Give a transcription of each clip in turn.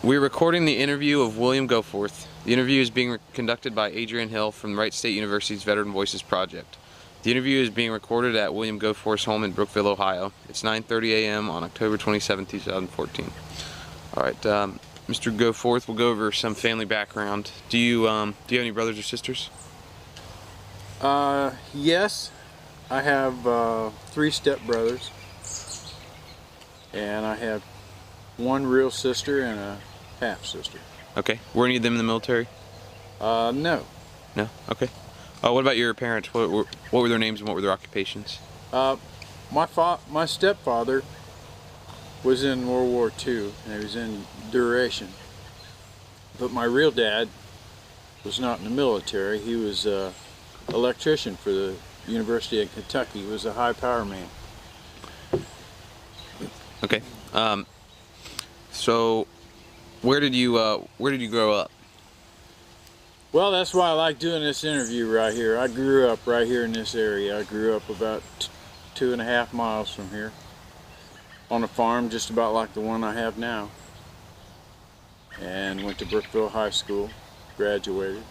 We're recording the interview of William Goforth. The interview is being conducted by Adrian Hill from Wright State University's Veteran Voices Project. The interview is being recorded at William Goforth's home in Brookville, Ohio. It's 9:30 a.m. on October 27, 2014. All right, Mr. Goforth, we'll go over some family background. Do you have any brothers or sisters? Yes, I have 3 stepbrothers, and I have 1 real sister and a half sister. Okay. Were any of them in the military? No. No? Okay. What about your parents? What were their names and what were their occupations? My stepfather was in World War II, and he was in duration. But my real dad was not in the military. He was an electrician for the University of Kentucky. He was a high power man. Okay. So where did you grow up? Well, that's why I like doing this interview right here. I grew up right here in this area. I grew up about 2.5 miles from here on a farm just about like the one I have now, and went to Brookville High School, graduated,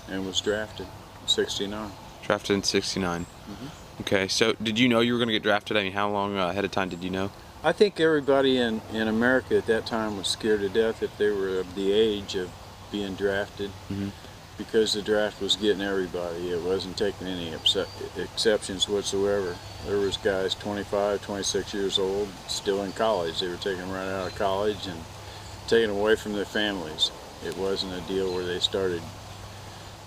and was drafted in '69. Drafted in '69. Mm-hmm. Okay, so did you know you were going to get drafted? I mean, how long ahead of time did you know? I think everybody in America at that time was scared to death if they were of the age of being drafted. Mm-hmm. Because the draft was getting everybody. It wasn't taking any exceptions whatsoever. There was guys 25, 26 years old still in college. They were taking them right out of college and taken away from their families. It wasn't a deal where they started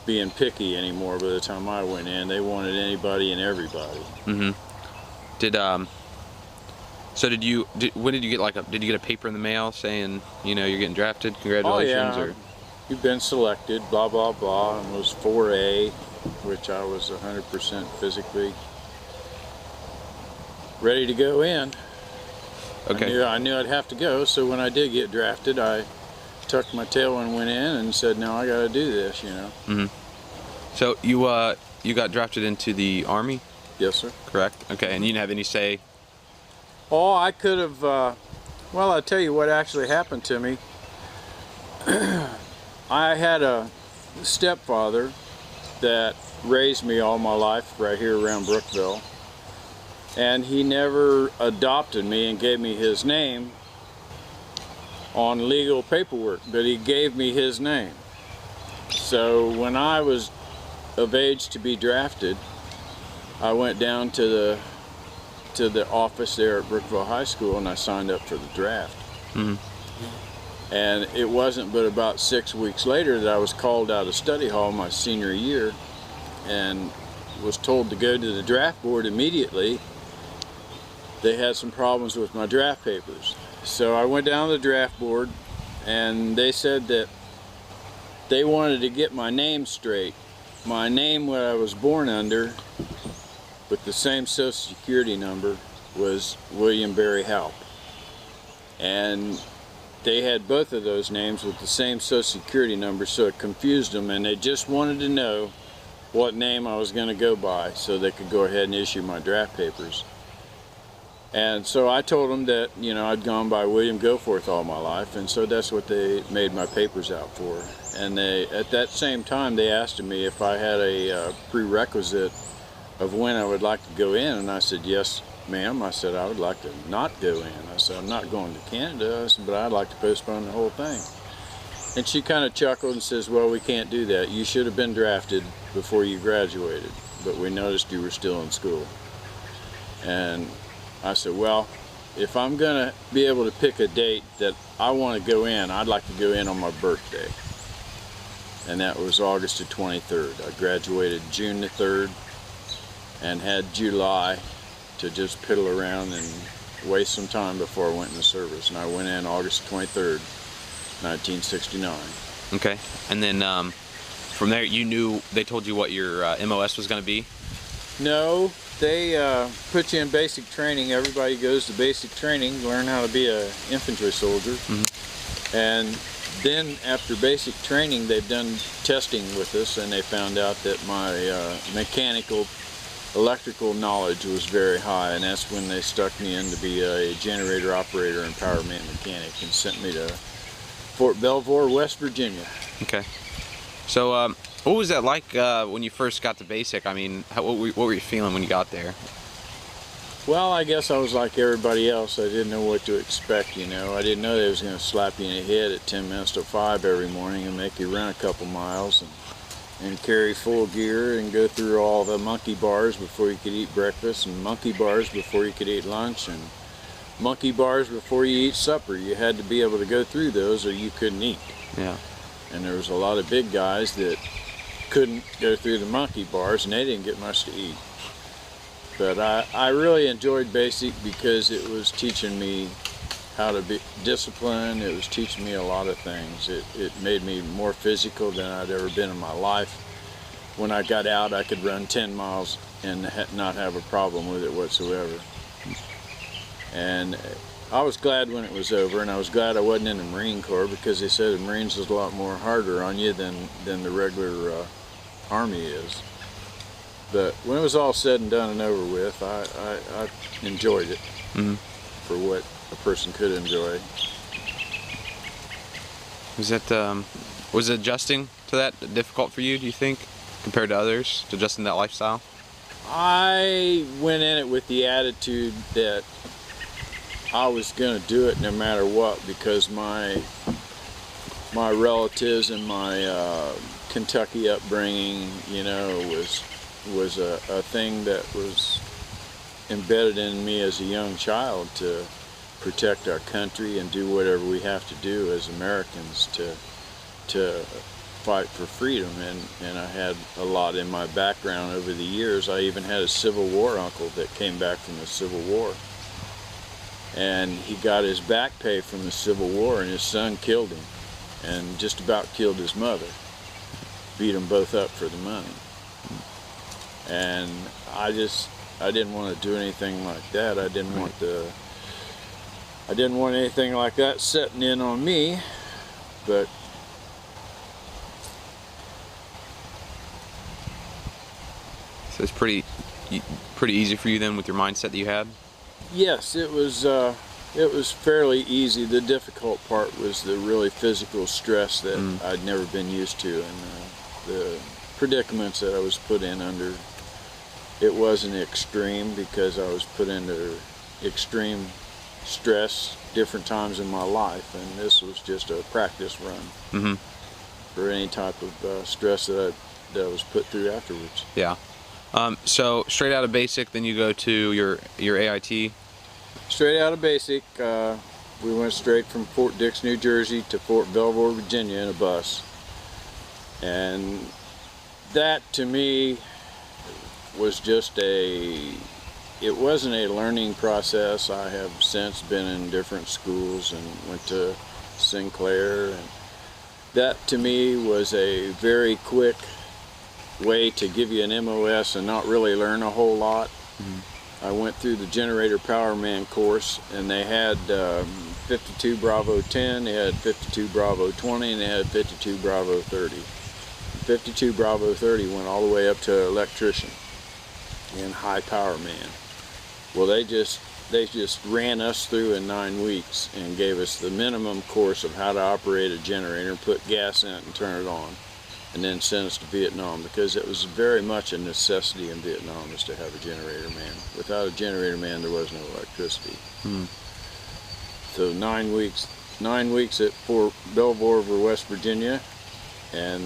being picky anymore. By the time I went in, they wanted anybody and everybody. Mm-hmm. When did you get did you get a paper in the mail saying, you know, you're getting drafted? Congratulations. Oh, yeah. Or? You've been selected, blah, blah, blah, and was 4A, which I was 100% physically ready to go in. Okay. I knew I'd have to go, so when I did get drafted, I tucked my tail and went in and said, no, I got to do this, you know. Mm-hmm. So you got drafted into the Army? Yes, sir. Correct? Okay, and you didn't have any say? Oh, I could have, well, I'll tell you what actually happened to me. I had a stepfather that raised me all my life right here around Brookville, and he never adopted me and gave me his name on legal paperwork, but he gave me his name. So when I was of age to be drafted, I went down to the office there at Brookville High School and I signed up for the draft. Mm-hmm. And it wasn't but about 6 weeks later that I was called out of study hall my senior year and was told to go to the draft board immediately. They had some problems with my draft papers. So I went down to the draft board and they said that they wanted to get my name straight. My name, what I was born under, with the same social security number, was William Barry Halp. And they had both of those names with the same social security number, so it confused them, and they just wanted to know what name I was going to go by so they could go ahead and issue my draft papers. And so I told them that, you know, I'd gone by William Goforth all my life, and so that's what they made my papers out for. And they, at that same time, they asked me if I had a prerequisite of when I would like to go in, and I said, yes, ma'am. I said, I would like to not go in. I said, I'm not going to Canada. I said, but I'd like to postpone the whole thing. And she kind of chuckled and says, well, we can't do that. You should have been drafted before you graduated, but we noticed you were still in school. And I said, well, if I'm going to be able to pick a date that I want to go in, I'd like to go in on my birthday. And that was August the 23rd. I graduated June the 3rd and had July to just piddle around and waste some time before I went in the service. And I went in August 23rd, 1969. Okay, and then from there you knew, they told you what your MOS was going to be? No, they put you in basic training. Everybody goes to basic training, learn how to be an infantry soldier. Mm-hmm. And then after basic training, they've done testing with us, and they found out that my electrical knowledge was very high, and that's when they stuck me in to be a generator operator and power man mechanic and sent me to Fort Belvoir, West Virginia. Okay. So, what was that like when you first got to basic? I mean, what were you feeling when you got there? Well, I guess I was like everybody else. I didn't know what to expect, you know. I didn't know they was going to slap you in the head at 10 minutes to 5 every morning and make you run a couple miles and carry full gear and go through all the monkey bars before you could eat breakfast, and monkey bars before you could eat lunch, and monkey bars before you eat supper. You had to be able to go through those or you couldn't eat. Yeah. And there was a lot of big guys that couldn't go through the monkey bars, and they didn't get much to eat. But I really enjoyed basic because it was teaching me how to be disciplined. It was teaching me a lot of things. It made me more physical than I'd ever been in my life. When I got out, I could run 10 miles and not have a problem with it whatsoever. And I was glad when it was over, and I was glad I wasn't in the Marine Corps, because they said the Marines is a lot more harder on you than the regular Army is. But when it was all said and done and over with, I enjoyed it for what a person could enjoy. Was adjusting to that difficult for you, do you think, compared to others, to adjusting that lifestyle? I went in it with the attitude that I was going to do it no matter what, because my relatives and my Kentucky upbringing, you know, was a thing that was embedded in me as a young child, to protect our country and do whatever we have to do as Americans to fight for freedom. And I had a lot in my background over the years. I even had a Civil War uncle that came back from the Civil War, and he got his back pay from the Civil War, and his son killed him and just about killed his mother, beat them both up for the money. And I didn't want to do anything like that. I didn't want anything like that setting in on me. But so it's pretty easy for you then with your mindset that you had? yes, it was fairly easy. The difficult part was the really physical stress that I'd never been used to, and the predicaments that I was put in under. It wasn't extreme, because I was put under extreme stress different times in my life, and this was just a practice run for any type of stress that I was put through afterwards. Yeah. So straight out of basic, then you go to your AIT? Straight out of basic, we went straight from Fort Dix, New Jersey to Fort Belvoir, Virginia in a bus. And that to me was just it wasn't a learning process. I have since been in different schools and went to Sinclair, and that to me was a very quick way to give you an MOS and not really learn a whole lot. I went through the Generator Powerman course, and they had 52 Bravo 10, they had 52 Bravo 20, and they had 52 Bravo 30. 52 Bravo 30 went all the way up to electrician and high power man. Well, they just ran us through in 9 weeks and gave us the minimum course of how to operate a generator, put gas in it and turn it on, and then sent us to Vietnam, because it was very much a necessity in Vietnam is to have a generator man. Without a generator man, there was no electricity. So 9 weeks at Fort Belvoir, West Virginia, and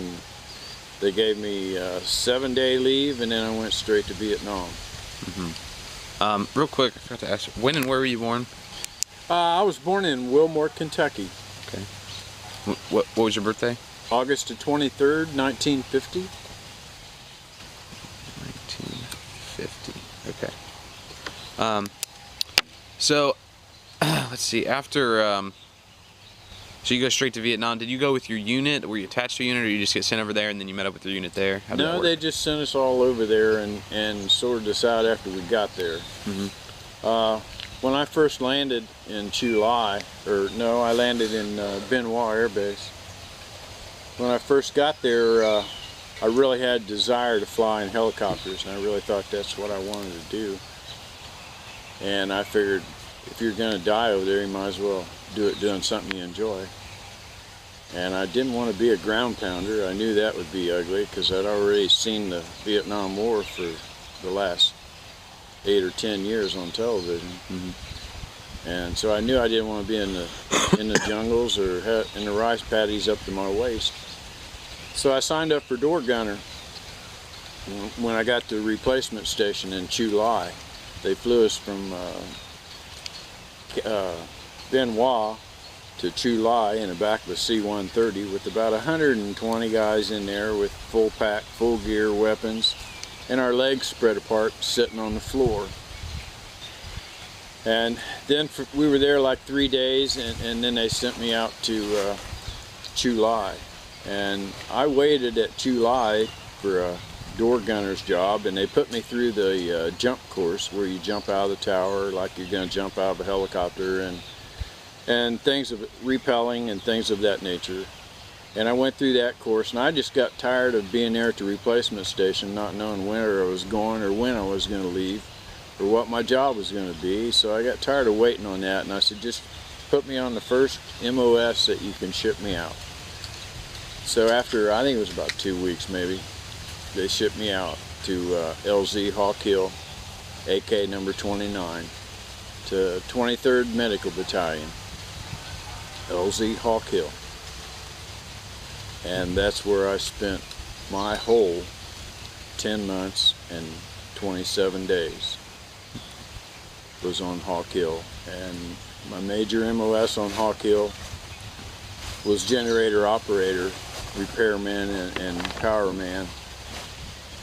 they gave me a 7-day leave, and then I went straight to Vietnam. Real quick, I forgot to ask you, when and where were you born? I was born in Wilmore, Kentucky. Okay. What was your birthday? August the 23rd, 1950. 1950. Okay. So let's see. After so you go straight to Vietnam. Did you go with your unit? Were you attached to a unit, or you just get sent over there and then you met up with your unit there? How did that No, work? they just sent us all over there and sorted us out after we got there. When I first landed in Chu Lai, I landed in Benoit Air Base. When I first got there, I really had desire to fly in helicopters, and I really thought that's what I wanted to do. And I figured, if you're going to die over there, you might as well do it doing something you enjoy. And I didn't want to be a ground pounder. I knew that would be ugly because I'd already seen the Vietnam War for the last 8 or 10 years on television. And so I knew I didn't want to be in the jungles or in the rice paddies up to my waist. So I signed up for door gunner. When I got to the replacement station in Chu Lai, they flew us from Bien Hoa to Chu Lai in the back of a C-130 with about 120 guys in there with full pack, full gear, weapons, and our legs spread apart sitting on the floor. And then we were there like 3 days, and then they sent me out to Chu Lai. And I waited at Chu Lai for a door gunner's job, and they put me through the jump course where you jump out of the tower like you're going to jump out of a helicopter, and things of repelling and things of that nature. And I went through that course, and I just got tired of being there at the replacement station, not knowing where I was going or when I was going to leave or what my job was going to be. So I got tired of waiting on that, and I said, just put me on the first MOS that you can ship me out. So after, I think it was about 2 weeks maybe, they shipped me out to LZ Hawk Hill, AK number 29, to 23rd Medical Battalion, LZ Hawk Hill. And that's where I spent my whole 10 months and 27 days was on Hawk Hill. And my major MOS on Hawk Hill was generator operator, repairman, and powerman.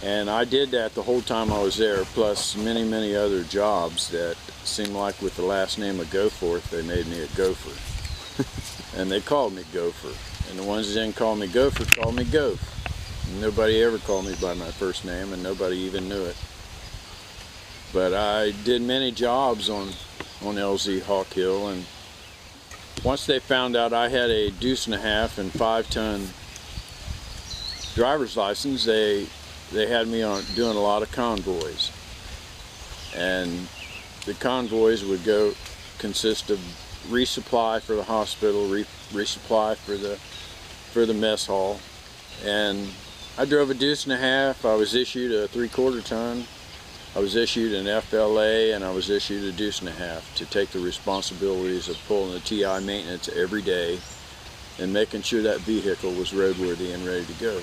And I did that the whole time I was there, plus many other jobs that seemed like with the last name of Goforth, they made me a Gopher. And they called me Gopher. And the ones that didn't call me Gopher called me Gof. Nobody ever called me by my first name, and nobody even knew it. But I did many jobs on LZ Hawk Hill, and once they found out I had a 1.5 and 5-ton driver's license, they had me on doing a lot of convoys. And the convoys would consist of resupply for the hospital, resupply for the mess hall. And I drove a 1.5. I was issued a 3/4 ton. I was issued an FLA, and I was issued a 1.5 to take the responsibilities of pulling the TI maintenance every day and making sure that vehicle was roadworthy and ready to go.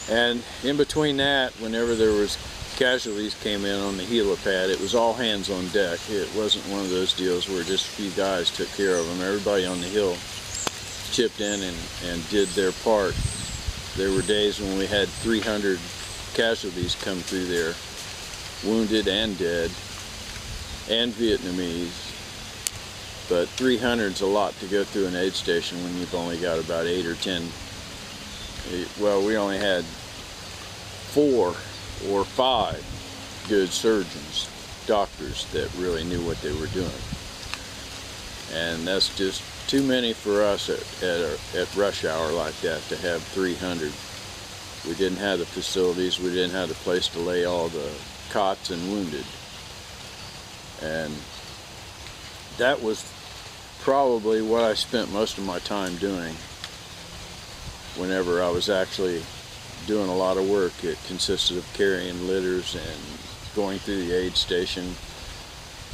And in between that, whenever there was casualties came in on the helipad, it was all hands on deck. It wasn't one of those deals where just a few guys took care of them. Everybody on the hill chipped in and did their part. There were days when we had 300 casualties come through there, wounded and dead, and Vietnamese. But 300's a lot to go through an aid station when you've only got about 8 or 10. Well, we only had 4 or 5 good surgeons, doctors that really knew what they were doing. And that's just too many for us at rush hour like that to have 300. We didn't have the facilities, we didn't have the place to lay all the cots and wounded. And that was probably what I spent most of my time doing whenever I was actually doing a lot of work. It consisted of carrying litters and going through the aid station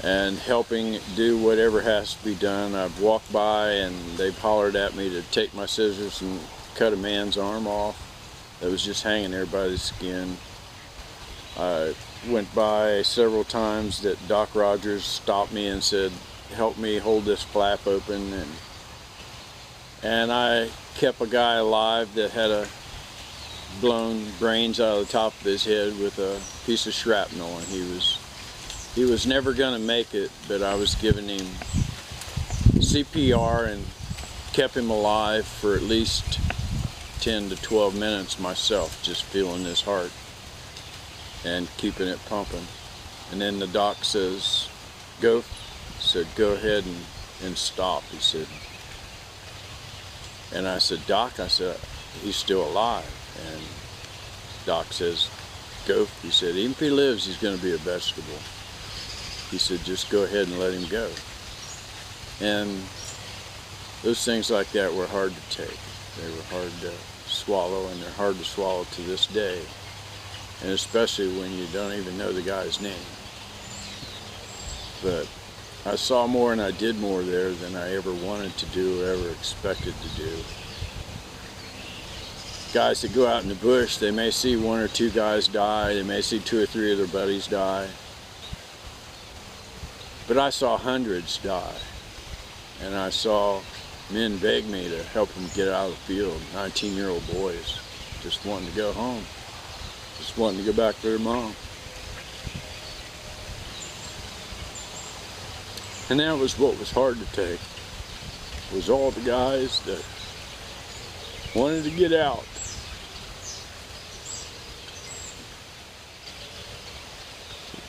and helping do whatever has to be done. I've walked by and they've hollered at me to take my scissors and cut a man's arm off that was just hanging there by the skin. I went by several times that Doc Rogers stopped me and said, help me hold this flap open, and I kept a guy alive that had a blown brains out of the top of his head with a piece of shrapnel, and he was never going to make it, but I was giving him CPR and kept him alive for at least 10 to 12 minutes myself, just feeling his heart and keeping it pumping. And then the doc says, go ahead and stop, he said. And I said, Doc, I said, he's still alive. And Doc says, go. He said, even if he lives, he's going to be a vegetable. He said, just go ahead and let him go. And those things like that were hard to take. They were hard to swallow, and they're hard to swallow to this day. And especially when you don't even know the guy's name. But I saw more and I did more there than I ever wanted to do or ever expected to do. Guys that go out in the bush, they may see one or two guys die, they may see two or three of their buddies die. But I saw hundreds die. And I saw men beg me to help them get out of the field, 19-year-old boys, just wanting to go home, just wanting to go back to their mom. And that was what was hard to take, was all the guys that wanted to get out.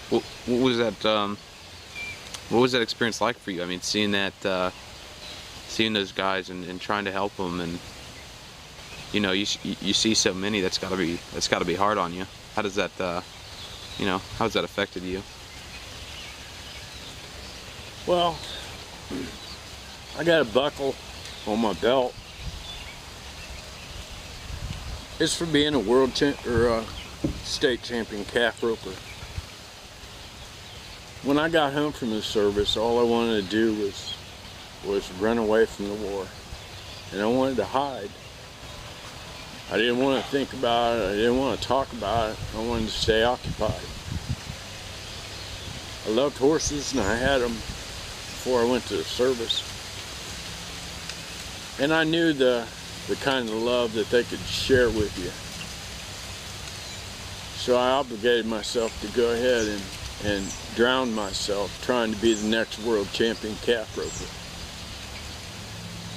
What was that experience like for you? I mean, seeing that, seeing those guys and trying to help them, and you know, you see so many. That's got to be hard on you. How does that, you know, how has that affected you? Well, I got a buckle on my belt. It's for being a world or a state champion calf roper. When I got home from the service, all I wanted to do was run away from the war, and I wanted to hide. I didn't want to think about it. I didn't want to talk about it. I wanted to stay occupied. I loved horses, and I had them before I went to the service. And I knew the kind of love that they could share with you. So I obligated myself to go ahead and drown myself trying to be the next world champion calf roper.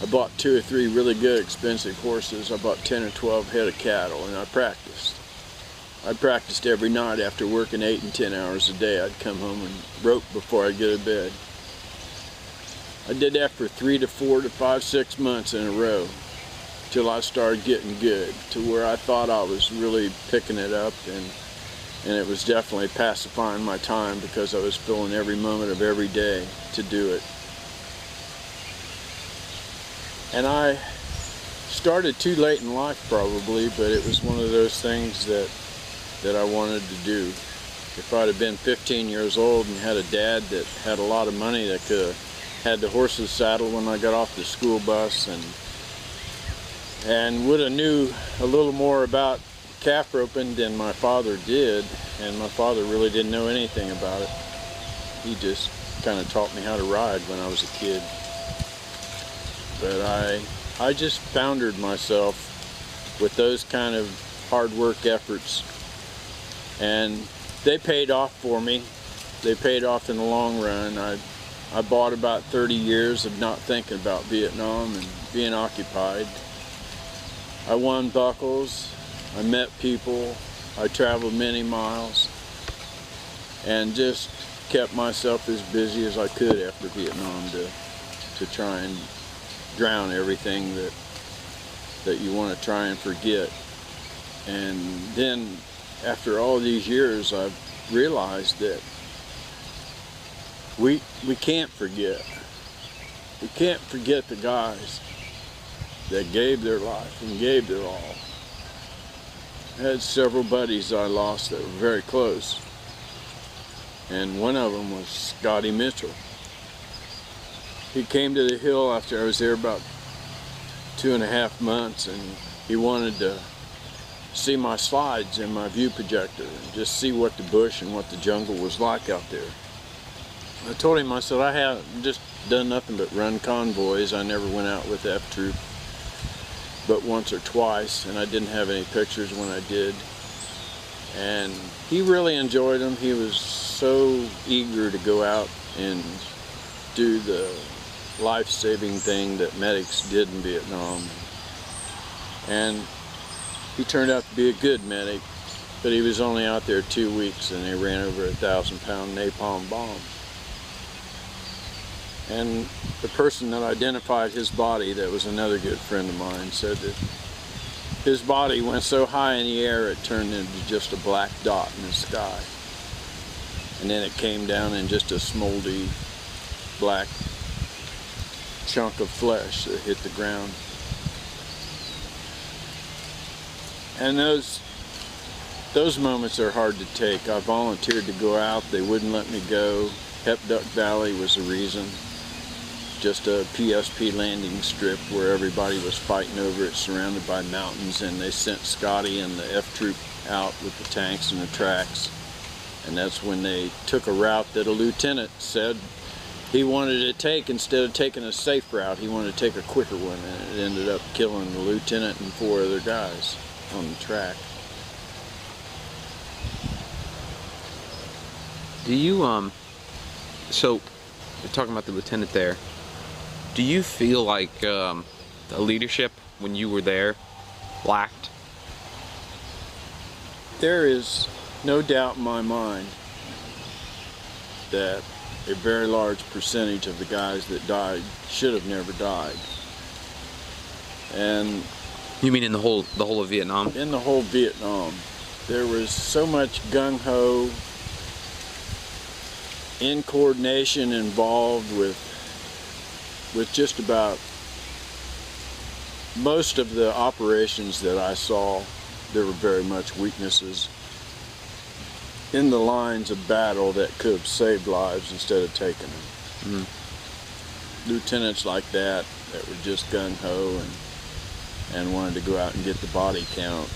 I bought 2 or 3 really good expensive horses. I bought 10 or 12 head of cattle, and I practiced. I practiced every night after working 8 and 10 hours a day. I'd come home and rope before I'd go to bed. I did that for 3 to 4 to 5, 6 months in a row till I started getting good to where I thought I was really picking it up, and it was definitely pacifying my time because I was filling every moment of every day to do it. And I started too late in life probably, but it was one of those things that I wanted to do. If I'd have been 15 years old and had a dad that had a lot of money that could have had the horses saddled when I got off the school bus, and would have knew a little more about calf roping than my father did, and my father really didn't know anything about it. He just kind of taught me how to ride when I was a kid. But I just foundered myself with those kind of hard work efforts, and they paid off for me. They paid off in the long run. I bought about 30 years of not thinking about Vietnam and being occupied. I won buckles, I met people, I traveled many miles, and just kept myself as busy as I could after Vietnam to try and drown everything that you want to try and forget. And then after all these years, I've realized that we can't forget. We can't forget the guys that gave their life and gave their all. I had several buddies I lost that were very close, and one of them was Scotty Mitchell. He came to the hill after I was there about 2.5 months, and he wanted to see my slides in my view projector and just see what the bush and what the jungle was like out there. I told him, I said, I haven't just done nothing but run convoys. I never went out with F Troop but once or twice, and I didn't have any pictures when I did. And he really enjoyed them. He was so eager to go out and do the life-saving thing that medics did in Vietnam. And he turned out to be a good medic, but he was only out there 2 weeks and they ran over 1,000-pound napalm bomb. And the person that identified his body, that was another good friend of mine, said that his body went so high in the air it turned into just a black dot in the sky. And then it came down in just a smoldy black chunk of flesh that hit the ground. And those moments are hard to take. I volunteered to go out, they wouldn't let me go. Hep Duck Valley was the reason. Just a PSP landing strip where everybody was fighting over it, surrounded by mountains, and they sent Scotty and the F Troop out with the tanks and the tracks. And that's when they took a route that a lieutenant said he wanted to take. Instead of taking a safe route, he wanted to take a quicker one, and it ended up killing the lieutenant and 4 other guys on the track. Do you, so, you're talking about the lieutenant there. Do you feel like the leadership when you were there lacked? There is no doubt in my mind that a very large percentage of the guys that died should have never died. And you mean in the whole of Vietnam? in the whole Vietnam, there was so much gung-ho, in coordination involved with just about most of the operations that I saw. There were very much weaknesses in the lines of battle that could have saved lives instead of taking them. Mm-hmm. Lieutenants like that were just gung-ho and wanted to go out and get the body count.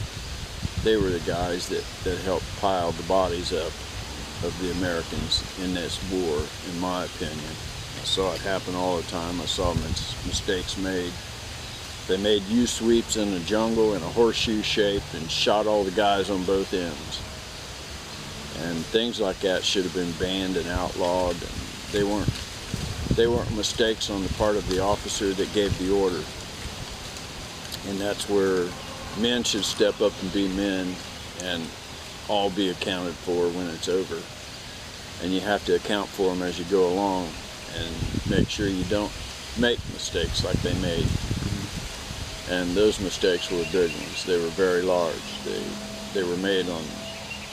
They were the guys that helped pile the bodies up of the Americans in this war, in my opinion. I saw it happen all the time. I saw mistakes made. They made U-sweeps in the jungle in a horseshoe shape and shot all the guys on both ends. And things like that should have been banned and outlawed. And they weren't mistakes on the part of the officer that gave the order. And that's where men should step up and be men and all be accounted for when it's over. And you have to account for them as you go along and make sure you don't make mistakes like they made. And those mistakes were big ones. They were very large. They were made on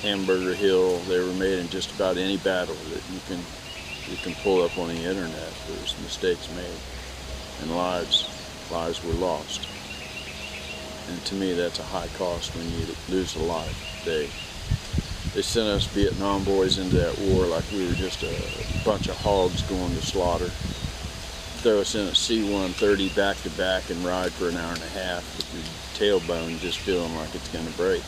Hamburger Hill. They were made in just about any battle that you can pull up on the internet. There's mistakes made and lives were lost. And to me, that's a high cost when you lose a life. They sent us Vietnam boys into that war like we were just a bunch of hogs going to slaughter. Throw us in a C-130 back to back and ride for an hour and a half with your tailbone just feeling like it's going to break.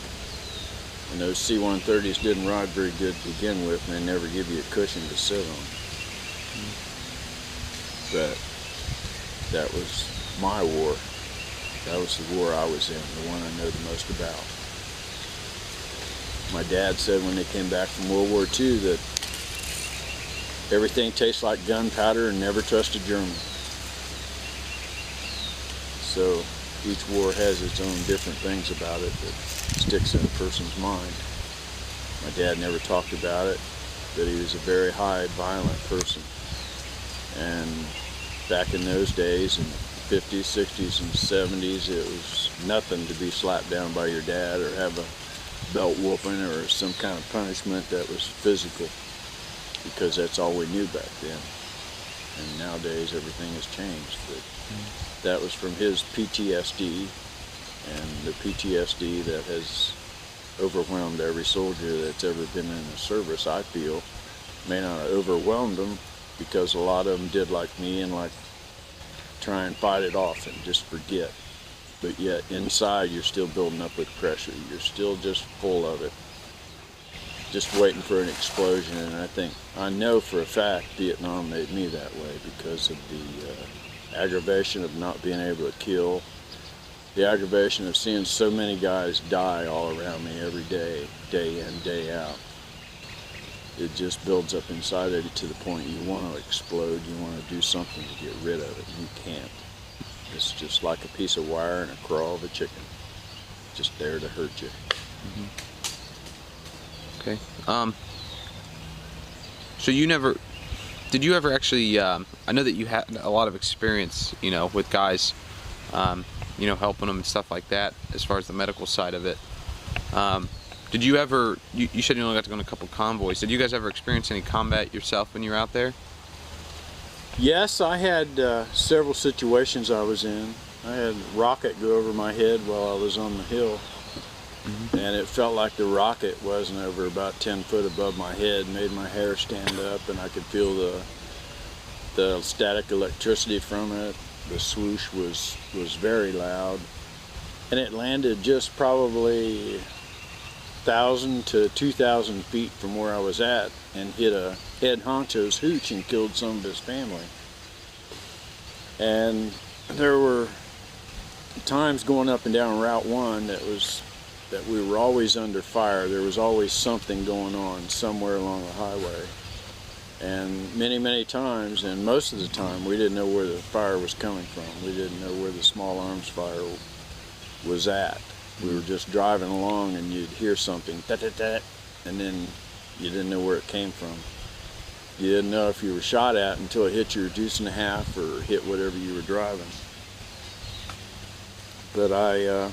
And those C-130s didn't ride very good to begin with, and they never give you a cushion to sit on. But that was my war. That was the war I was in, the one I know the most about. My dad said when they came back from World War II that everything tastes like gunpowder and never trust a German. So each war has its own different things about it that sticks in a person's mind. My dad never talked about it, but he was a very high, violent person. And back in those days, in the 50s, 60s, and 70s, it was nothing to be slapped down by your dad or have a belt whooping or some kind of punishment that was physical, because that's all we knew back then. And nowadays everything has changed. But that was from his PTSD, and the PTSD that has overwhelmed every soldier that's ever been in the service, I feel, may not have overwhelmed them, because a lot of them did like me and like try and fight it off and just forget. But yet inside you're still building up with pressure. You're still just full of it, just waiting for an explosion. And I know for a fact Vietnam made me that way, because of the aggravation of not being able to kill, the aggravation of seeing so many guys die all around me every day, day in, day out. It just builds up inside of you to the point you want to explode, you want to do something to get rid of it, and you can't. It's just like a piece of wire in a craw of a chicken, just there to hurt you. Mm-hmm. Okay. So did you ever actually, I know that you had a lot of experience, with guys, helping them and stuff like that, as far as the medical side of it. Did you ever, you said you only got to go on a couple convoys, did you guys ever experience any combat yourself when you were out there? Yes, I had several situations I was in. I had a rocket go over my head while I was on the hill. And it felt like the rocket wasn't over about 10 foot above my head, made my hair stand up, and I could feel the static electricity from it. The swoosh was very loud. And it landed just probably 1,000 to 2,000 feet from where I was at and hit a head honcho's hooch and killed some of his family. And there were times going up and down Route 1 that we were always under fire. There was always something going on somewhere along the highway. And many times, and most of the time, we didn't know where the fire was coming from. We didn't know where the small arms fire was at. We were just driving along and you'd hear something, da-da-da, and then you didn't know where it came from. You didn't know if you were shot at until it hit your deuce and a half or hit whatever you were driving. But I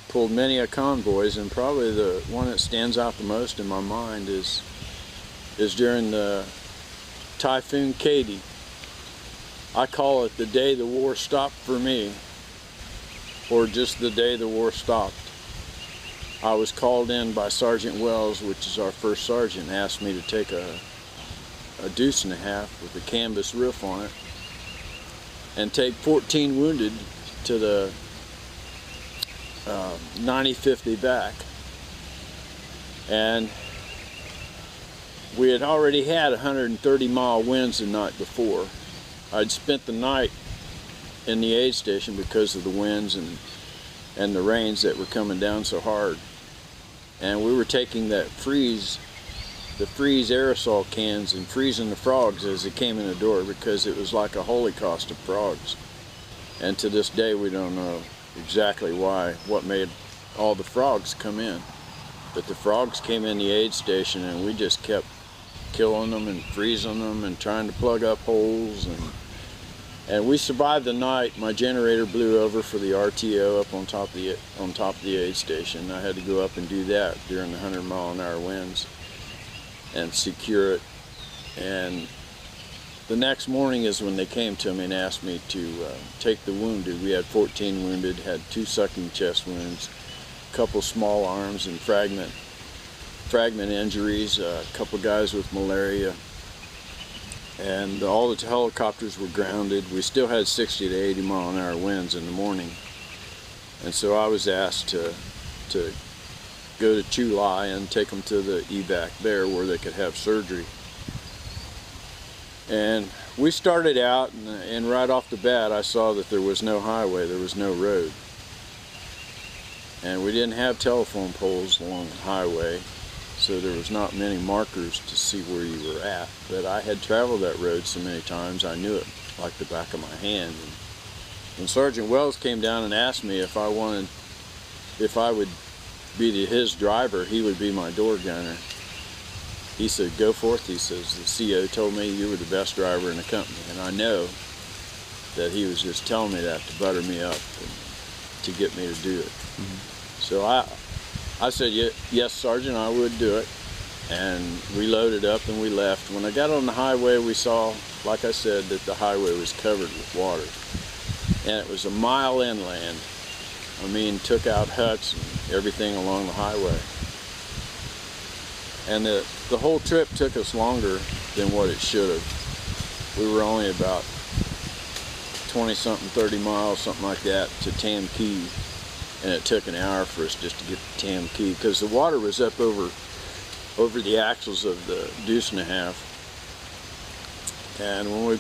pulled many a convoys, and probably the one that stands out the most in my mind is during the Typhoon Katie. I call it the day the war stopped for me, or just the day the war stopped. I was called in by Sergeant Wells, which is our first sergeant, asked me to take a deuce and a half with a canvas roof on it and take 14 wounded to the 90-50 back. And we had already had 130-mile winds the night before. I'd spent the night in the aid station because of the winds and the rains that were coming down so hard. And we were taking the freeze aerosol cans and freezing the frogs as they came in the door, because it was like a holocaust of frogs. And to this day we don't know exactly what made all the frogs come in. But the frogs came in the aid station and we just kept killing them and freezing them and trying to plug up holes, and we survived the night. My generator blew over for the RTO up on top of the aid station. I had to go up and do that during the 100-mile-an-hour winds and secure it. And the next morning is when they came to me and asked me to take the wounded. We had 14 wounded, had 2 sucking chest wounds, a couple small arms and fragment injuries, a couple guys with malaria, and all the helicopters were grounded. We still had 60 to 80 mile-an-hour winds in the morning, and so I was asked to go to Chu Lai and take them to the evac there where they could have surgery. And we started out, and right off the bat I saw that there was no highway, there was no road, and we didn't have telephone poles along the highway, so there was not many markers to see where you were at. But I had traveled that road so many times, I knew it like the back of my hand. And when Sergeant Wells came down and asked me if I would be his driver, he would be my door gunner. He said, "Goforth," he says, "the CO told me you were the best driver in the company." And I know that he was just telling me that to butter me up and to get me to do it. So I said, "Yes, Sergeant, I would do it." And we loaded up and we left. When I got on the highway, we saw, like I said, that the highway was covered with water. And it was a mile inland. I mean, took out huts and everything along the highway. And the whole trip took us longer than what it should have. We were only about 20-something, 30 miles, something like that, to Tam Key. And it took an hour for us just to get to Tam Key, because the water was up over the axles of the deuce and a half. And when we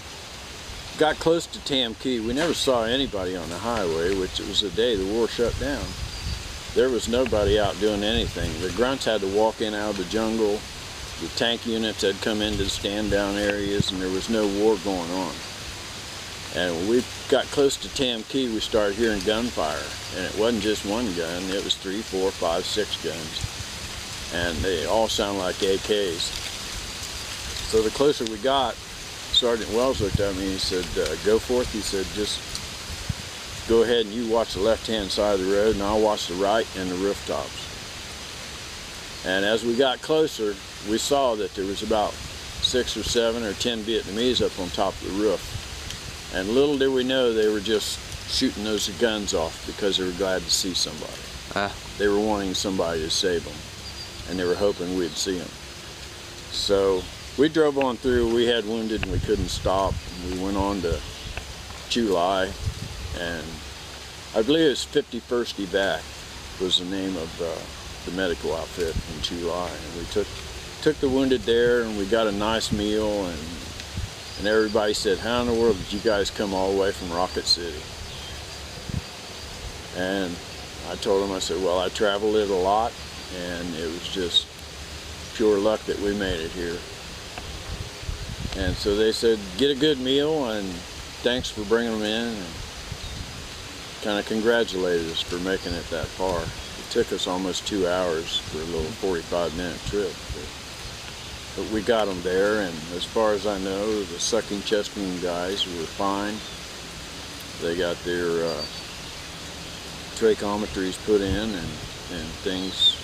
got close to Tam Key, we never saw anybody on the highway, which it was the day the war shut down. There was nobody out doing anything. The grunts had to walk in out of the jungle. The tank units had come into the stand down areas, and there was no war going on. And when we got close to Tam Key, we started hearing gunfire. And it wasn't just one gun, it was 3, 4, 5, 6 guns. And they all sound like AKs. So the closer we got, Sergeant Wells looked at me and he said, "Goforth," he said, "just go ahead and you watch the left-hand side of the road and I'll watch the right and the rooftops." And as we got closer, we saw that there was about 6 or 7 or 10 Vietnamese up on top of the roof. And little did we know they were just shooting those guns off because they were glad to see somebody. They were wanting somebody to save them, and they were hoping we'd see them. So we drove on through. We had wounded and we couldn't stop. And we went on to July, and I believe it's 51st Evac was the name of the medical outfit in July. And we took the wounded there, and we got a nice meal, and everybody said, "How in the world did you guys come all the way from Rocket City?" And I told them, I said, "Well, I traveled it a lot, and it was just pure luck that we made it here." And so they said, "Get a good meal, and thanks for bringing them in," and kind of congratulated us for making it that far. It took us almost 2 hours for a little 45-minute trip. But we got them there, and as far as I know, the sucking chest wound guys were fine. They got their tracheometries put in, and things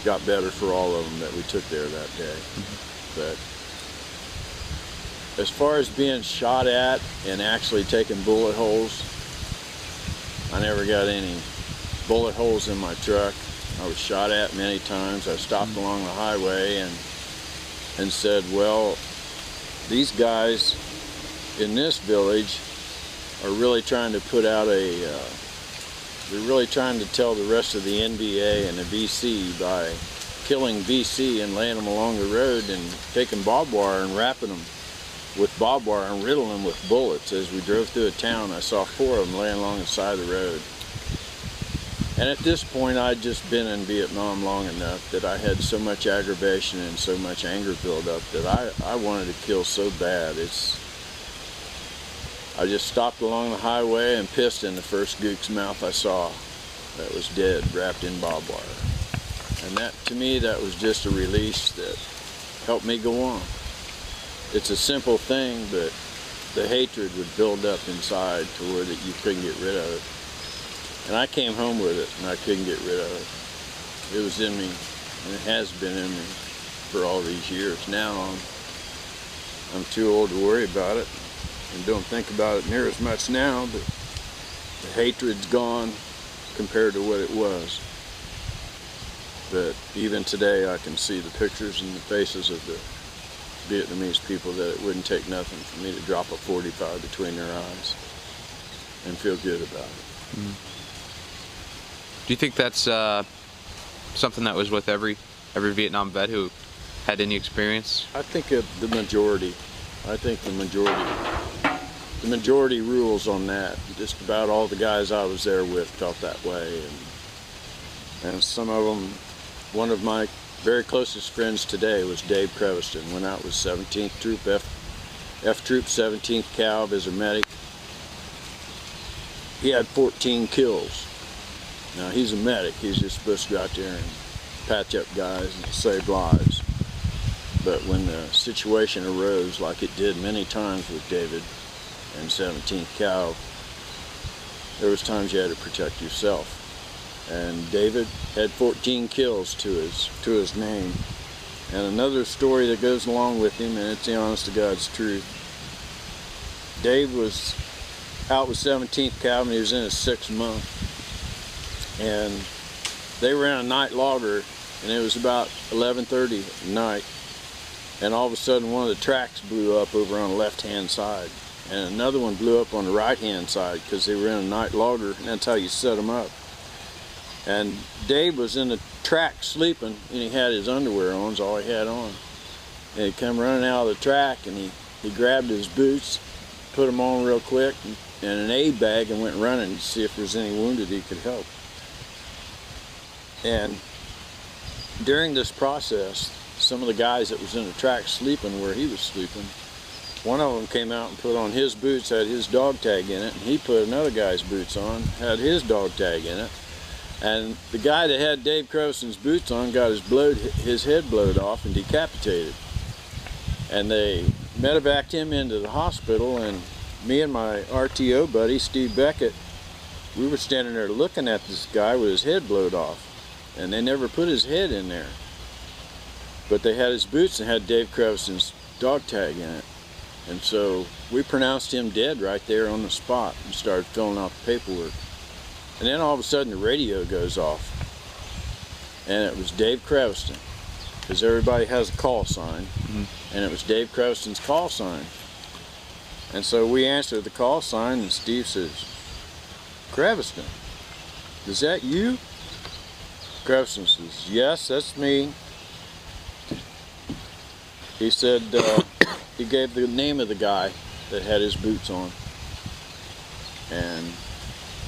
got better for all of them that we took there that day. But as far as being shot at and actually taking bullet holes, I never got any bullet holes in my truck. I was shot at many times. I stopped along the highway and said, well, these guys in this village are really trying to put out they're really trying to tell the rest of the NVA and the VC by killing VC and laying them along the road and taking barbed wire and wrapping them with barbed wire and riddling them with bullets. As we drove through a town, I saw 4 of them laying along the side of the road. And at this point, I'd just been in Vietnam long enough that I had so much aggravation and so much anger build up that I wanted to kill so bad. I just stopped along the highway and pissed in the first gook's mouth I saw that was dead, wrapped in barbed wire. And that, to me, that was just a release that helped me go on. It's a simple thing, but the hatred would build up inside to where that you couldn't get rid of it. And I came home with it, and I couldn't get rid of it. It was in me, and it has been in me for all these years. Now I'm too old to worry about it, and don't think about it near as much now, but the hatred's gone compared to what it was. But even today, I can see the pictures and the faces of the Vietnamese people that it wouldn't take nothing for me to drop a 45 between their eyes and feel good about it. Mm. Do you think that's something that was with every Vietnam vet who had any experience? I think the majority. I think the majority rules on that. Just about all the guys I was there with felt that way, and some of them. One of my very closest friends today was Dave Creviston. Went out with 17th Troop, F Troop 17th Cav as a medic. He had 14 kills. Now he's a medic. He's just supposed to go out there and patch up guys and save lives. But when the situation arose, like it did many times with David and 17th Cav, there was times you had to protect yourself. And David had 14 kills to his name. And another story that goes along with him, and it's the honest to God's truth. Dave was out with 17th Cav, and he was in his 6th month. And they were in a night logger, and it was about 11:30 at night. And all of a sudden, one of the tracks blew up over on the left-hand side. And another one blew up on the right-hand side because they were in a night logger, and that's how you set them up. And Dave was in the track sleeping, and he had his underwear on, is all he had on. And he come running out of the track, and he grabbed his boots, put them on real quick, and an aid bag, and went running to see if there's any wounded he could help. And during this process, some of the guys that was in the track sleeping where he was sleeping, one of them came out and put on his boots, had his dog tag in it, and he put another guy's boots on, had his dog tag in it. And the guy that had Dave Creviston's boots on got his head blowed off and decapitated. And they medevaced him into the hospital, and me and my RTO buddy, Steve Beckett, we were standing there looking at this guy with his head blowed off. And they never put his head in there. But they had his boots and had Dave Creviston's dog tag in it. And so we pronounced him dead right there on the spot and started filling out the paperwork. And then all of a sudden the radio goes off. And it was Dave Creviston, because everybody has a call sign. And it was Dave Creviston's call sign. And so we answered the call sign, and Steve says, "Creviston, is that you?" Creviston says, "Yes, that's me." He said, he gave the name of the guy that had his boots on. And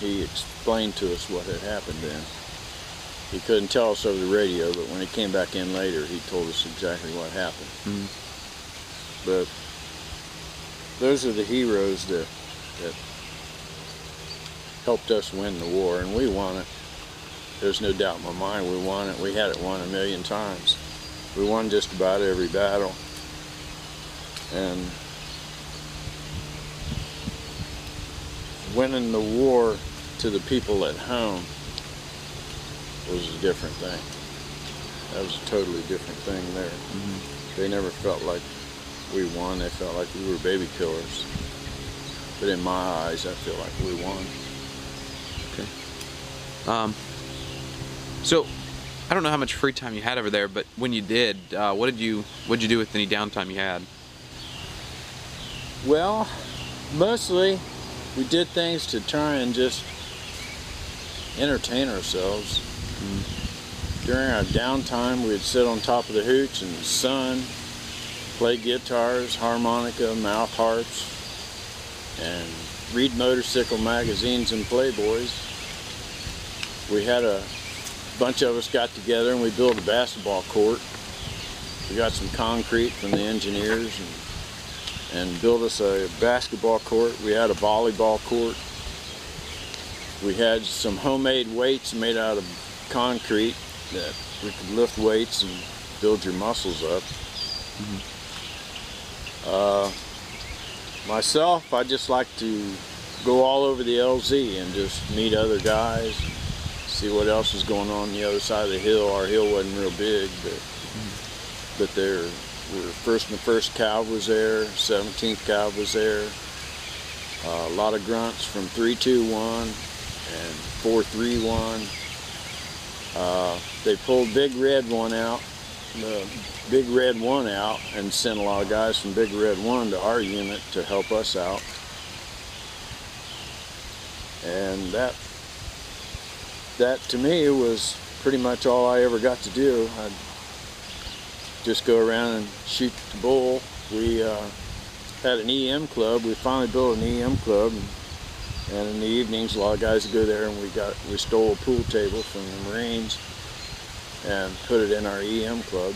he explained to us what had happened then. He couldn't tell us over the radio, but when he came back in later, he told us exactly what happened. But those are the heroes that helped us win the war, and we won it. There's no doubt in my mind we won it. We had it won 1,000,000 times. We won just about every battle. And winning the war to the people at home was a different thing. That was a totally different thing there. They never felt like we won. They felt like we were baby killers. But in my eyes, I feel like we won. Okay. So, I don't know how much free time you had over there, but when you did, what'd you do with any downtime you had? Well, mostly we did things to try and just entertain ourselves. During our downtime, we'd sit on top of the hooch in the sun, play guitars, harmonica, mouth harps, and read motorcycle magazines and Playboys. We had a bunch of us got together and we built a basketball court. We got some concrete from the engineers and built us a basketball court. We had a volleyball court. We had some homemade weights made out of concrete that we could lift weights and build your muscles up. Myself, I just like to go all over the LZ and just meet other guys, see what else is going on the other side of the hill. Our hill wasn't real big, but there were 1st and 1st Cav was there, 17th Cav was there. A lot of grunts from 321 and 431. They pulled Big Red 1 out, the Big Red 1 out, and sent a lot of guys from Big Red 1 to our unit to help us out. And that to me was pretty much all I ever got to do. I'd just go around and shoot the bull. We had an EM club. We finally built an EM club, and in the evenings a lot of guys would go there, and we stole a pool table from the Marines and put it in our EM club.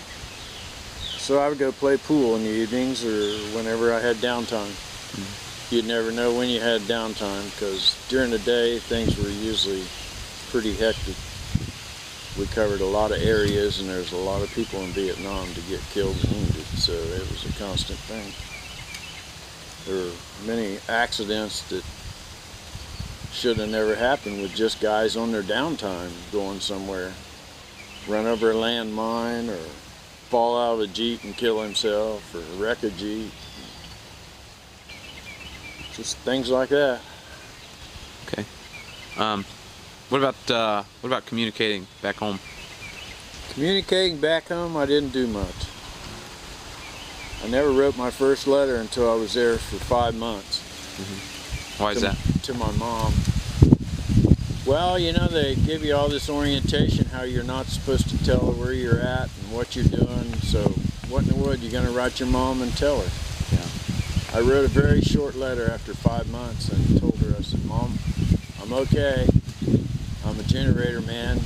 So I would go play pool in the evenings or whenever I had downtime. You'd never know when you had downtime, because during the day things were usually pretty hectic. We covered a lot of areas, and there's a lot of people in Vietnam to get killed and wounded, so it was a constant thing. There were many accidents that should have never happened with just guys on their downtime going somewhere. Run over a landmine, or fall out of a Jeep and kill himself, or wreck a Jeep. Just things like that. Okay. What about communicating back home? Communicating back home, I didn't do much. I never wrote my first letter until I was there for 5 months. Why is that? To my mom. Well, you know, they give you all this orientation how you're not supposed to tell her where you're at and what you're doing. So what in the world, you're going to write your mom and tell her? Yeah. I wrote a very short letter after 5 months and told her, I said, "Mom, I'm okay. I'm a generator man,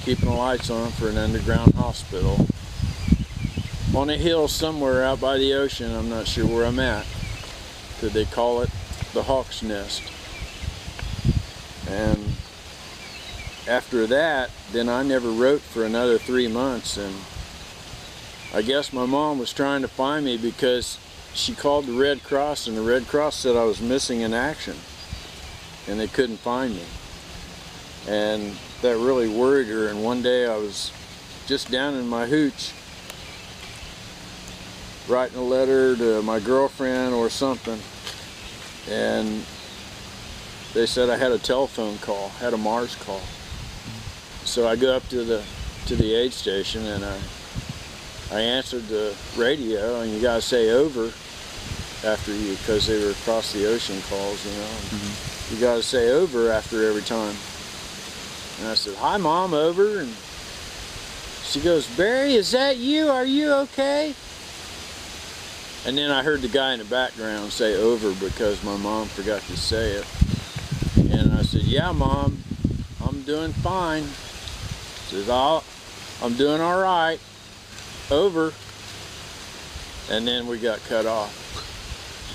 keeping the lights on for an underground hospital on a hill somewhere out by the ocean. I'm not sure where I'm at. Could they call it the Hawk's Nest?" And after that, then I never wrote for another 3 months, and I guess my mom was trying to find me because she called the Red Cross, and the Red Cross said I was missing in action, and they couldn't find me. And that really worried her, and one day I was just down in my hooch, writing a letter to my girlfriend or something, and they said I had a telephone call, had a Mars call. So I go up to the aid station, and I answered the radio, and you gotta say over after you, because they were across the ocean calls, you know. You gotta say over after every time. And I said, "Hi, Mom, over." And she goes, "Barry, is that you? Are you okay?" And then I heard the guy in the background say over because my mom forgot to say it. And I said, "Yeah, Mom, I'm doing fine." She says, "I'm doing all right. Over." And then we got cut off.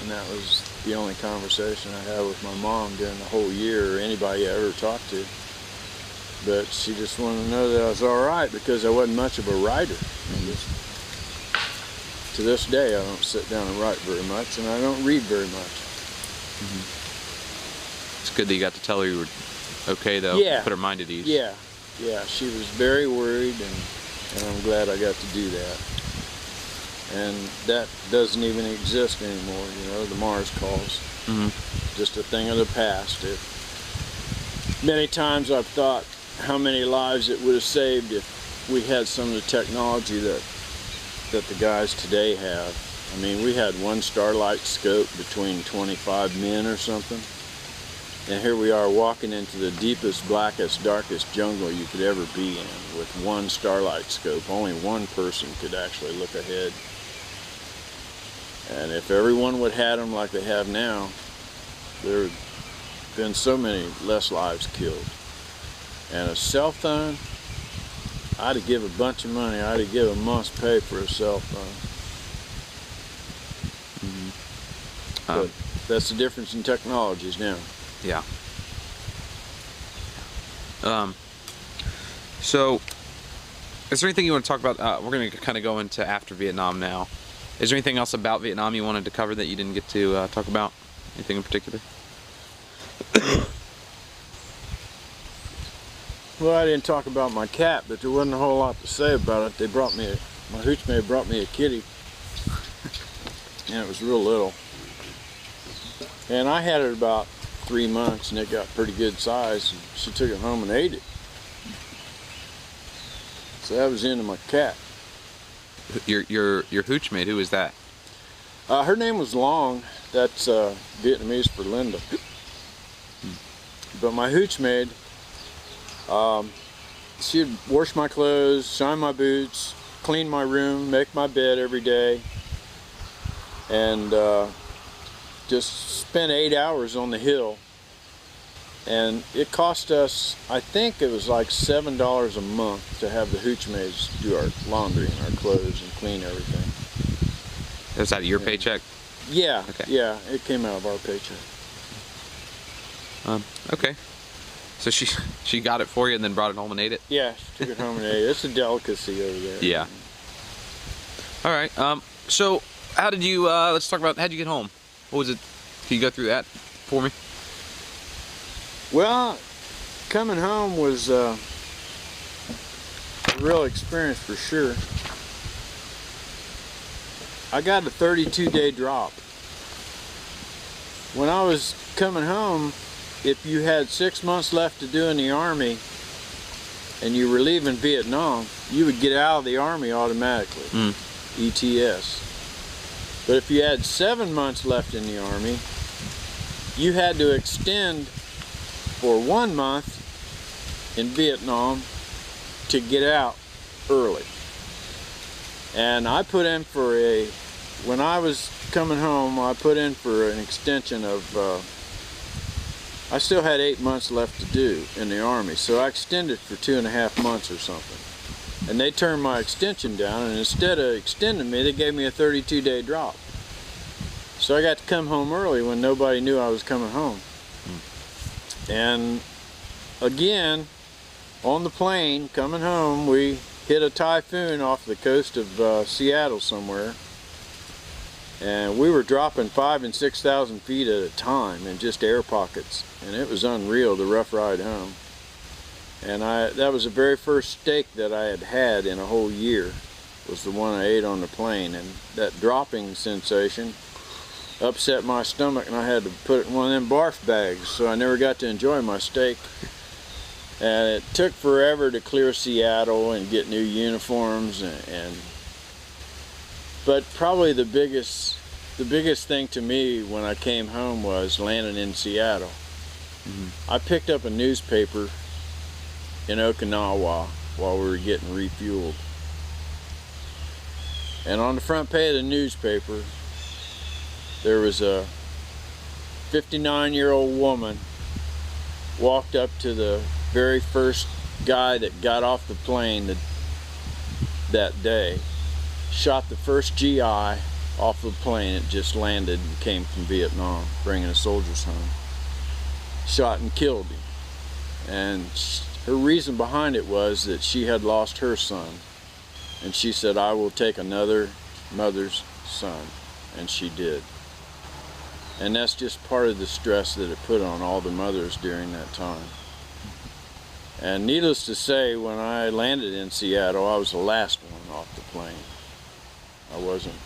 And that was the only conversation I had with my mom during the whole year, or anybody I ever talked to. But she just wanted to know that I was all right, because I wasn't much of a writer. To this day, I don't sit down and write very much, and I don't read very much. It's good that you got to tell her you were okay, though. Yeah. Put her mind at ease. Yeah, she was very worried, and I'm glad I got to do that. And that doesn't even exist anymore, you know, the Mars calls. Just a thing of the past. Many times I've thought how many lives it would have saved if we had some of the technology that the guys today have. I mean, we had one starlight scope between 25 men or something. And here we are walking into the deepest, blackest, darkest jungle you could ever be in with one starlight scope. Only one person could actually look ahead. And if everyone would have had them like they have now, there would have been so many less lives killed. And a cell phone, I'd give a bunch of money. I'd give a month's pay for a cell phone. But that's the difference in technologies now. Yeah. So, is there anything you want to talk about? We're going to kind of go into after Vietnam now. Is there anything else about Vietnam you wanted to cover that you didn't get to talk about? Anything in particular? Well, I didn't talk about my cat, but there wasn't a whole lot to say about it. They brought me my hooch maid brought me a kitty, and it was real little. And I had it about 3 months, and it got pretty good size. And she took it home and ate it. So that was the end of my cat. Your hooch maid, who is that? Her name was Long. That's Vietnamese for Linda. But my hooch maid, she'd wash my clothes, shine my boots, clean my room, make my bed every day, and just spent 8 hours on the hill. And it cost us, I think it was like $7 a month to have the hooch maids do our laundry and our clothes and clean everything. Is that your paycheck? Yeah, okay. Yeah, it came out of our paycheck. Okay. So she got it for you and then brought it home and ate it? Yeah, she took it home and ate it. It's a delicacy over there. Yeah. All right. So how did you? Let's talk about how'd you get home? What was it? Can you go through that for me? Well, coming home was a real experience for sure. I got a 32-day drop. When I was coming home, if you had 6 months left to do in the Army and you were leaving Vietnam, you would get out of the Army automatically, ETS. But if you had 7 months left in the Army, you had to extend for 1 month in Vietnam to get out early. And I put in for when I was coming home, I put in for an extension of, I still had 8 months left to do in the Army, so I extended for 2.5 months or something. And they turned my extension down, and instead of extending me, they gave me a 32-day drop. So I got to come home early when nobody knew I was coming home. And again, on the plane coming home, we hit a typhoon off the coast of Seattle somewhere, and we were dropping 5,000 and 6,000 feet at a time in just air pockets, and it was unreal, the rough ride home. And that was the very first steak that I had had in a whole year, was the one I ate on the plane, and that dropping sensation upset my stomach, and I had to put it in one of them barf bags, so I never got to enjoy my steak. And it took forever to clear Seattle and get new uniforms, but probably the biggest thing to me when I came home was landing in Seattle. I picked up a newspaper in Okinawa while we were getting refueled. And on the front page of the newspaper, there was a 59-year-old woman walked up to the very first guy that got off the plane that day, shot the first GI off the plane. It just landed and came from Vietnam, bringing the soldiers home. Shot and killed him. And her reason behind it was that she had lost her son. And she said, "I will take another mother's son." And she did. And that's just part of the stress that it put on all the mothers during that time. And needless to say, when I landed in Seattle, I was the last one off the plane. I wasn't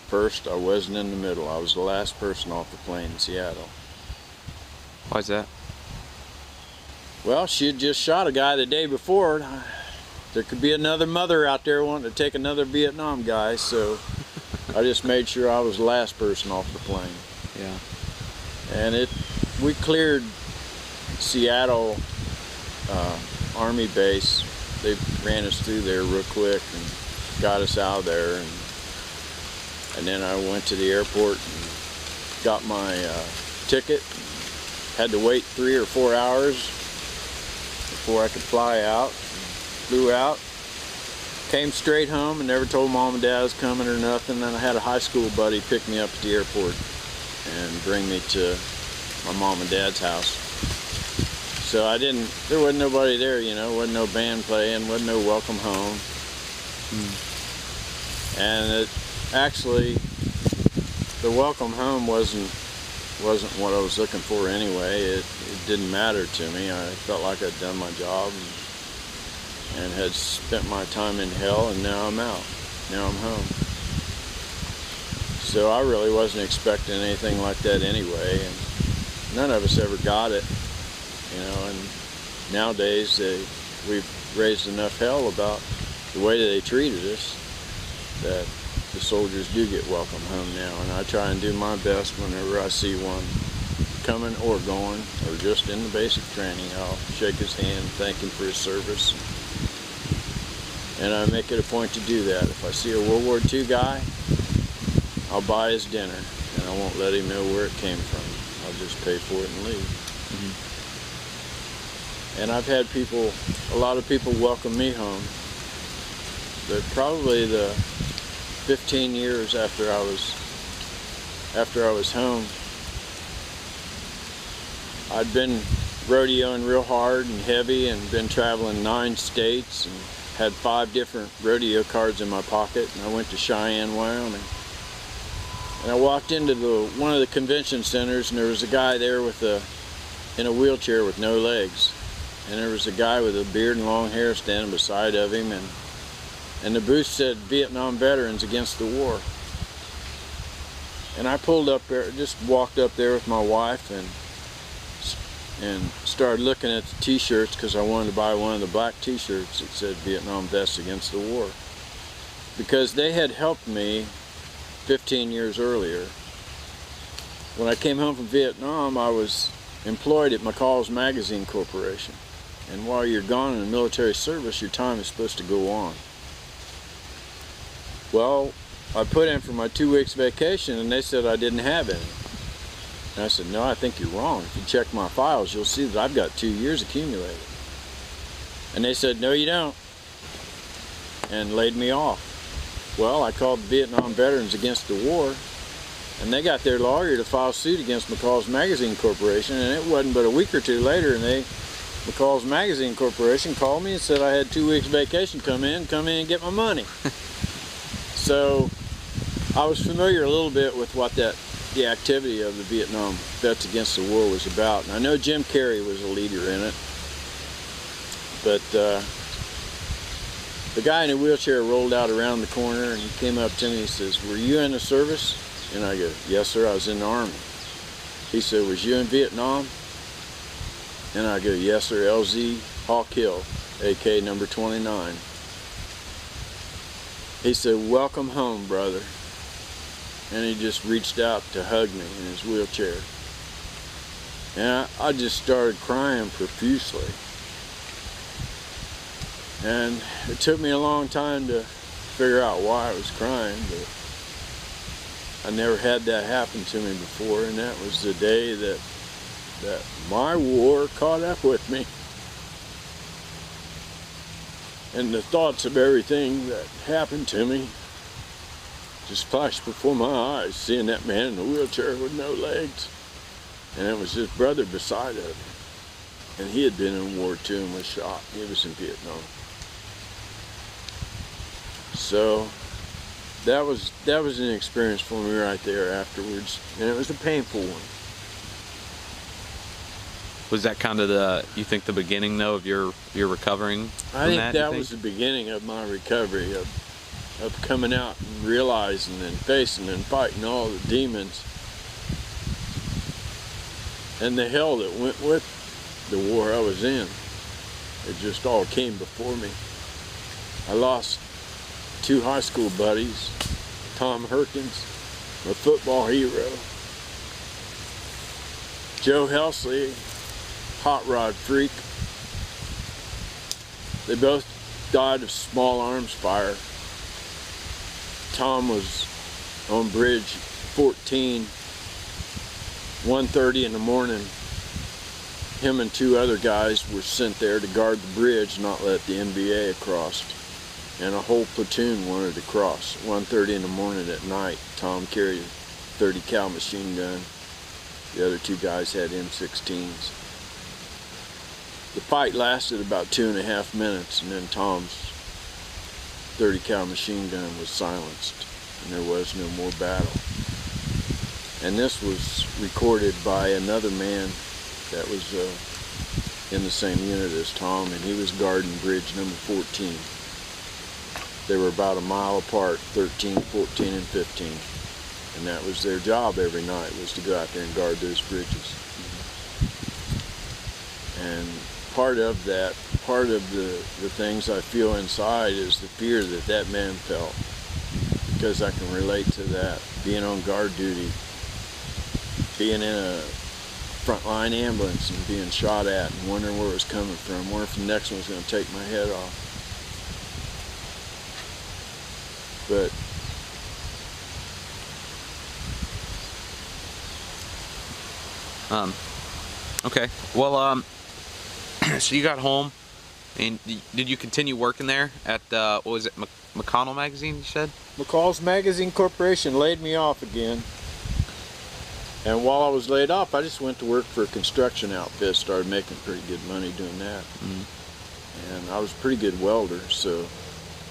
first, I wasn't in the middle. I was the last person off the plane in Seattle. Why's that? Well, she had just shot a guy the day before. There could be another mother out there wanting to take another Vietnam guy, so I just made sure I was the last person off the plane. Yeah. And we cleared Seattle Army base. They ran us through there real quick and got us out of there. And then I went to the airport and got my ticket. Had to wait 3 or 4 hours before I could fly out. Flew out, came straight home and never told Mom and Dad I was coming or nothing. Then I had a high school buddy pick me up at the airport and bring me to my Mom and Dad's house. So there wasn't nobody there, you know, wasn't no band playing, wasn't no welcome home. And actually, the welcome home wasn't what I was looking for anyway. It didn't matter to me. I felt like I'd done my job and had spent my time in hell, and now I'm out. Now I'm home. So I really wasn't expecting anything like that anyway, and none of us ever got it, you know. And nowadays we've raised enough hell about the way that they treated us that the soldiers do get welcome home now, and I try and do my best whenever I see one coming or going or just in the basic training. I'll shake his hand, thank him for his service. And I make it a point to do that. If I see a World War II guy, I'll buy his dinner, and I won't let him know where it came from. I'll just pay for it and leave. And I've had a lot of people welcome me home. But probably the 15 years after I was home, I'd been rodeoing real hard and heavy and been traveling 9 states and had 5 different rodeo cards in my pocket, and I went to Cheyenne, Wyoming. And I walked into one of the convention centers, and there was a guy there in a wheelchair with no legs. And there was a guy with a beard and long hair standing beside of him, and the booth said Vietnam Veterans Against the War. And I pulled up there, just walked up there with my wife and started looking at the t-shirts, because I wanted to buy one of the black t-shirts that said Vietnam Vets Against the War, because they had helped me 15 years earlier. When I came home from Vietnam, I was employed at McCall's Magazine Corporation, and while you're gone in the military service, your time is supposed to go on. Well, I put in for my 2 weeks vacation, and they said I didn't have any. And I said, "No, I think you're wrong. If you check my files, you'll see that I've got 2 years accumulated." And they said, "No, you don't," and laid me off. Well, I called the Vietnam Veterans Against the War, and they got their lawyer to file suit against McCall's Magazine Corporation, and it wasn't but a week or 2 later, and McCall's Magazine Corporation called me and said I had 2 weeks vacation, come in and get my money. So I was familiar a little bit with what the activity of the Vietnam Vets Against the War was about. And I know Jim Carrey was a leader in it. But The guy in a wheelchair rolled out around the corner and he came up to me and he says, "Were you in the service?" And I go, "Yes, sir, I was in the Army." He said, "Was you in Vietnam?" And I go, "Yes, sir, LZ Hawk Hill, AK number 29. He said, "Welcome home, brother." And he just reached out to hug me in his wheelchair. And I just started crying profusely. And it took me a long time to figure out why I was crying, but I never had that happen to me before, and that was the day that my war caught up with me. And the thoughts of everything that happened to me just flashed before my eyes, seeing that man in a wheelchair with no legs. And it was his brother beside him. And he had been in war too and was shot. He was in Vietnam. So that was an experience for me right there afterwards. And it was a painful one. Was that kind of you think the beginning though of your recovering from I think that? That was the beginning of my recovery, of coming out and realizing and facing and fighting all the demons and the hell that went with the war I was in. It just all came before me. I lost 2 high school buddies, Tom Herkins, my football hero, Joe Helsley, hot rod freak. They both died of small arms fire. Tom was on bridge 14, 1:30 in the morning. Him and 2 other guys were sent there to guard the bridge, not let the NBA across. And a whole platoon wanted to cross. 1:30 in the morning at night. Tom carried a 30 cal machine gun. The other 2 guys had M16s. The fight lasted about 2.5 minutes, and then Tom's 30 cal machine gun was silenced, and there was no more battle. And this was recorded by another man that was in the same unit as Tom, and he was guarding bridge number 14. They were about a mile apart, 13, 14, and 15. And that was their job every night, was to go out there and guard those bridges. And part of the things I feel inside is the fear that man felt. Because I can relate to that. Being on guard duty, being in a frontline ambulance and being shot at and wondering where it was coming from, wondering if the next one was going to take my head off. But okay. Well, so you got home, and did you continue working there at what was it, McConnell Magazine? You said McCall's Magazine Corporation laid me off again. And while I was laid off, I just went to work for a construction outfit, started making pretty good money doing that. Mm-hmm. And I was a pretty good welder, so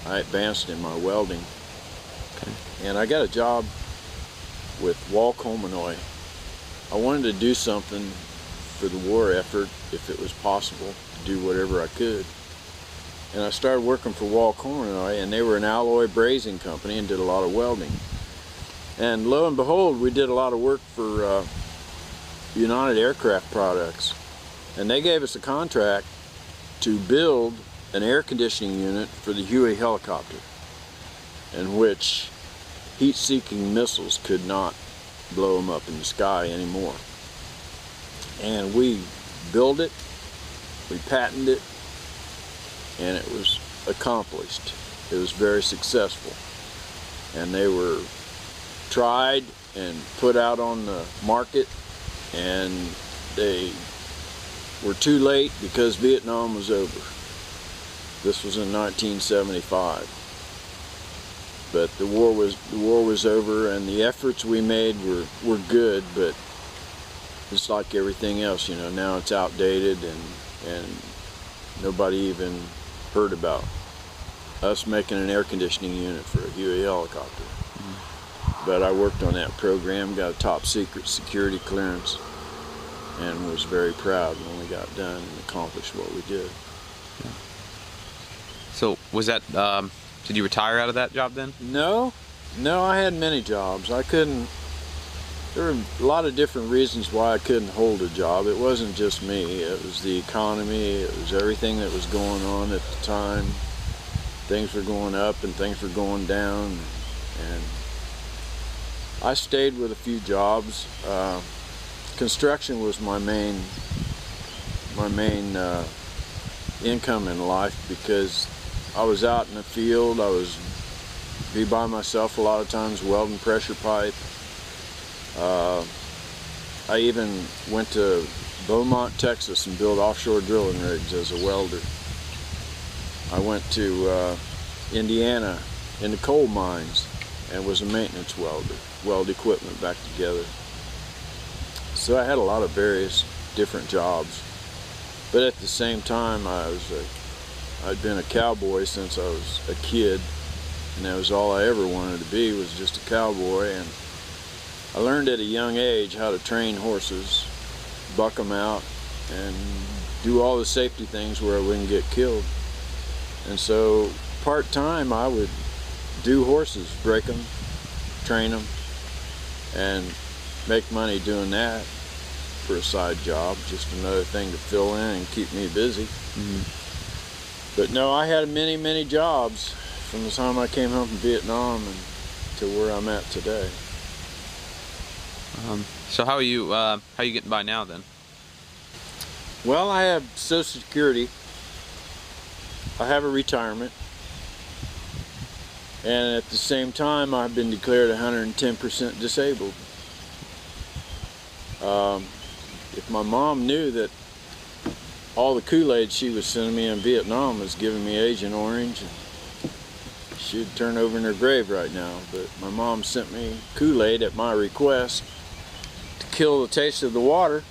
I advanced in my welding. Okay. And I got a job with Walcombinoy. I wanted to do something for the war effort, if it was possible, to do whatever I could. And I started working for Walcombinoy, and they were an alloy brazing company and did a lot of welding. And lo and behold, we did a lot of work for United Aircraft Products. And they gave us a contract to build an air conditioning unit for the Huey helicopter, in which heat-seeking missiles could not blow them up in the sky anymore. And we built it, we patented it, and it was accomplished. It was very successful. And they were tried and put out on the market, and they were too late because Vietnam was over. This was in 1975. But the war was over, and the efforts we made were good, but it's like everything else, you know, now it's outdated, and nobody even heard about us making an air conditioning unit for a Huey helicopter. Mm-hmm. But I worked on that program, got a top secret security clearance, and was very proud when we got done and accomplished what we did. Yeah. So was that, did you retire out of that job then? No, I had many jobs. I couldn't, there were a lot of different reasons why I couldn't hold a job. It wasn't just me, it was the economy, it was everything that was going on at the time. Things were going up and things were going down, and I stayed with a few jobs. Construction was my main income in life, because I was out in the field. I was be by myself a lot of times, welding pressure pipe. I even went to Beaumont, Texas and built offshore drilling rigs as a welder. I went to Indiana in the coal mines and was a maintenance welder, weld equipment back together. So I had a lot of various different jobs, but at the same time I'd been a cowboy since I was a kid, and that was all I ever wanted to be, was just a cowboy. And I learned at a young age how to train horses, buck them out, and do all the safety things where I wouldn't get killed. And so part-time I would do horses, break them, train them, and make money doing that for a side job, just another thing to fill in and keep me busy. Mm-hmm. But no, I had many jobs from the time I came home from Vietnam and to where I'm at today. So how are you getting by now then? Well, I have Social Security. I have a retirement, and at the same time I've been declared 110% disabled. If my mom knew that all the Kool-Aid she was sending me in Vietnam was giving me Agent Orange, she'd turn over in her grave right now. But my mom sent me Kool-Aid at my request to kill the taste of the water,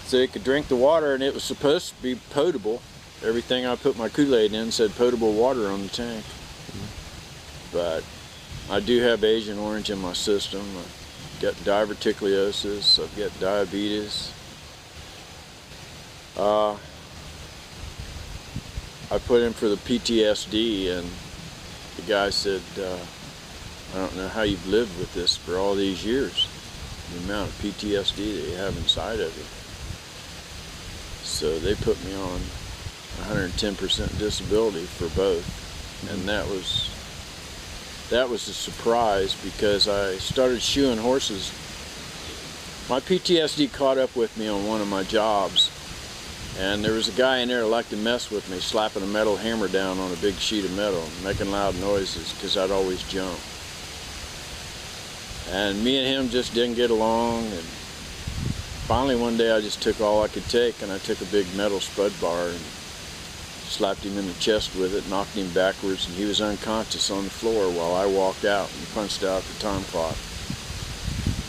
so you could drink the water, and it was supposed to be potable. Everything I put my Kool-Aid in said potable water on the tank. But I do have Agent Orange in my system. I've got diverticulosis, I've got diabetes. I put in for the PTSD, and the guy said, I don't know how you've lived with this for all these years, the amount of PTSD that you have inside of you. So they put me on 110% disability for both, and that was a surprise, because I started shoeing horses. My PTSD caught up with me on one of my jobs, and there was a guy in there that liked to mess with me, slapping a metal hammer down on a big sheet of metal, making loud noises, because I'd always jump. And me and him just didn't get along, and finally one day I just took all I could take, and I took a big metal spud bar and slapped him in the chest with it, knocked him backwards, and he was unconscious on the floor while I walked out and punched out the time clock.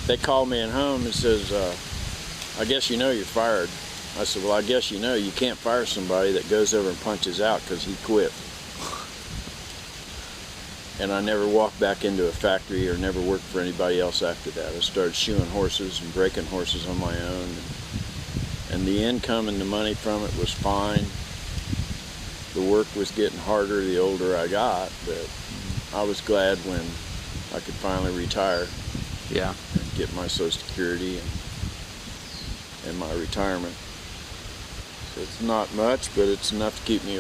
They called me at home and says, I guess you know you're fired. I said, well, I guess you know you can't fire somebody that goes over and punches out, because he quit. And I never walked back into a factory or never worked for anybody else after that. I started shoeing horses and breaking horses on my own, and the income and the money from it was fine. The work was getting harder the older I got, but I was glad when I could finally retire. Yeah. And get my Social Security and my retirement. So it's not much, but it's enough to keep me,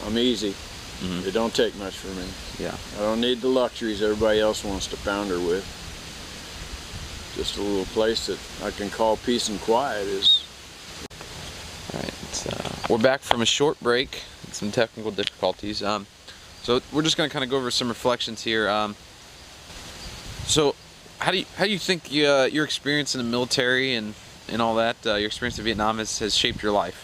I'm easy. Mm-hmm. It don't take much for me. Yeah. I don't need the luxuries everybody else wants to founder with. Just a little place that I can call peace and quiet is. All right, we're back from a short break, some technical difficulties. So we're just going to kind of go over some reflections here. So how do you think your experience in the military and all that, your experience in Vietnam has shaped your life?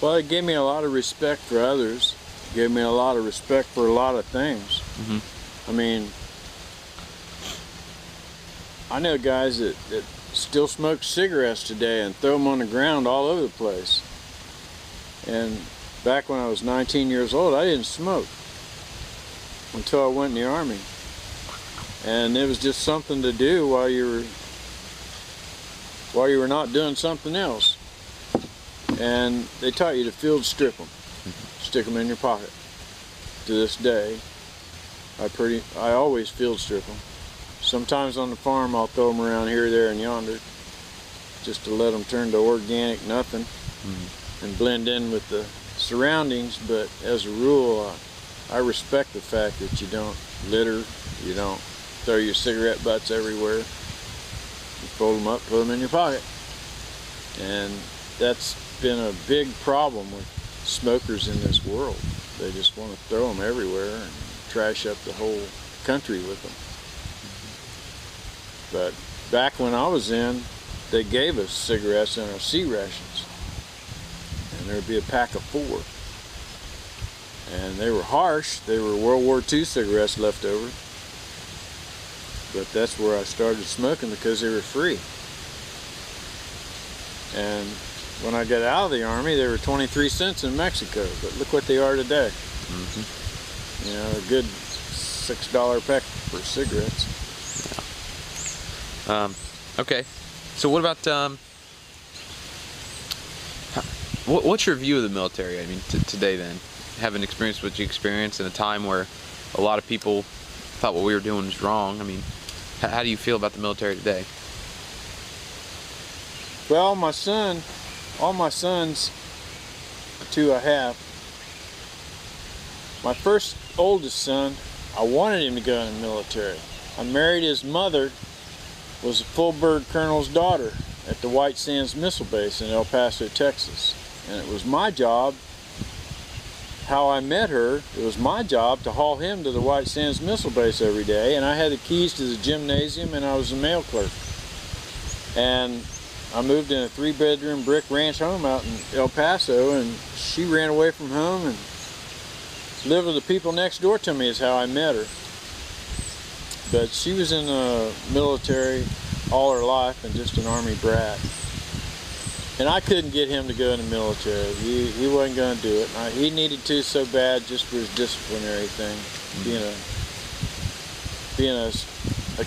Well, it gave me a lot of respect for others. It gave me a lot of respect for a lot of things. Mm-hmm. I mean, I know guys that still smoke cigarettes today and throw them on the ground all over the place. And back when I was 19 years old, I didn't smoke until I went in the Army. And it was just something to do while you were not doing something else. And they taught you to field strip them, stick them in your pocket. To this day, I always field strip them. Sometimes on the farm I'll throw them around here, there, and yonder, just to let them turn to organic nothing and blend in with the surroundings. But as a rule, I respect the fact that you don't litter, you don't throw your cigarette butts everywhere. You fold them up, put them in your pocket. And that's been a big problem with smokers in this world. They just want to throw them everywhere and trash up the whole country with them. But back when I was in, they gave us cigarettes in our C rations. And there'd be a pack of 4. And they were harsh. They were World War II cigarettes left over. But that's where I started smoking, because they were free. And when I got out of the Army, they were 23 cents in Mexico. But look what they are today. You know, a good $6 pack for cigarettes. Yeah. Okay. So what about what's your view of the military? I mean, today then, having experienced what you experienced in a time where a lot of people thought what we were doing was wrong. I mean, how do you feel about the military today? Well, my son, all my sons, 2 I have. My first oldest son, I wanted him to go in the military. I married his mother, was a full bird colonel's daughter at the White Sands Missile Base in El Paso, Texas. And it was my job, how I met her, it was my job to haul him to the White Sands Missile Base every day. And I had the keys to the gymnasium, and I was a mail clerk. And I moved in a 3-bedroom brick ranch home out in El Paso, and she ran away from home and lived with the people next door to me is how I met her. But she was in the military all her life and just an Army brat. And I couldn't get him to go in the military. He wasn't going to do it. He needed to so bad just for his disciplinary thing. Being a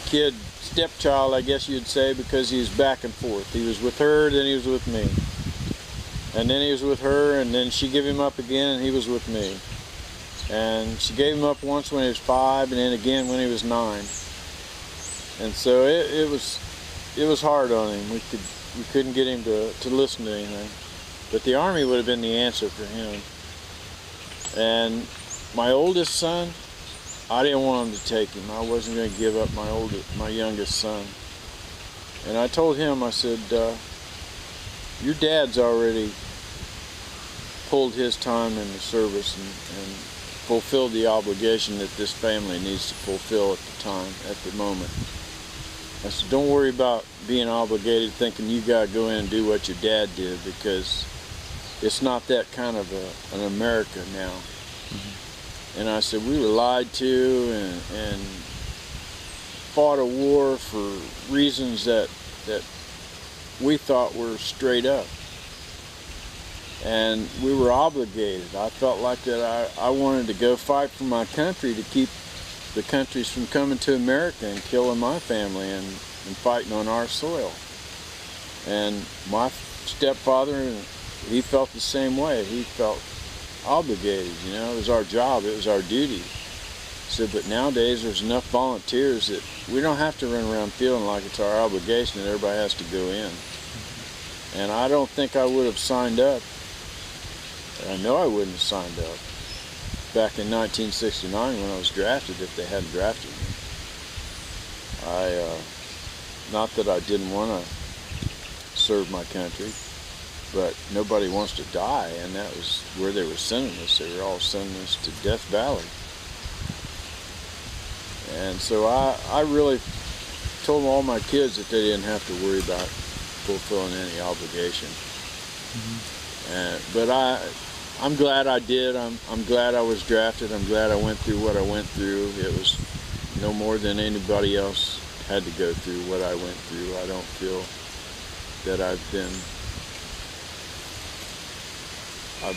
kid, stepchild, I guess you'd say, because he was back and forth. He was with her, then he was with me. And then he was with her, and then she gave him up again, and he was with me. And she gave him up once when he was 5, and then again when he was 9. And so it was hard on him. We couldn't get him to listen to anything. But the Army would have been the answer for him. And my oldest son, I didn't want him to take him. I wasn't going to give up my youngest son. And I told him, I said, your dad's already pulled his time in the service and fulfilled the obligation that this family needs to fulfill at the time, at the moment. I said, don't worry about being obligated, thinking you got to go in and do what your dad did, because it's not that kind of an America now. And I said, we were lied to and fought a war for reasons that we thought were straight up. And we were obligated. I felt like that I wanted to go fight for my country, to keep the countries from coming to America and killing my family and fighting on our soil. And my stepfather, he felt the same way. He felt obligated, you know. It was our job, it was our duty. So, but nowadays there's enough volunteers that we don't have to run around feeling like it's our obligation that everybody has to go in. And I don't think I would have signed up. I know I wouldn't have signed up back in 1969 when I was drafted if they hadn't drafted me. Not that I didn't want to serve my country, but nobody wants to die, and that was where they were sending us. They were all sending us to Death Valley. And so I really told all my kids that they didn't have to worry about fulfilling any obligation. But I'm glad I did. I'm glad I was drafted. I'm glad I went through what I went through. It was no more than anybody else had to go through what I went through. I don't feel that I've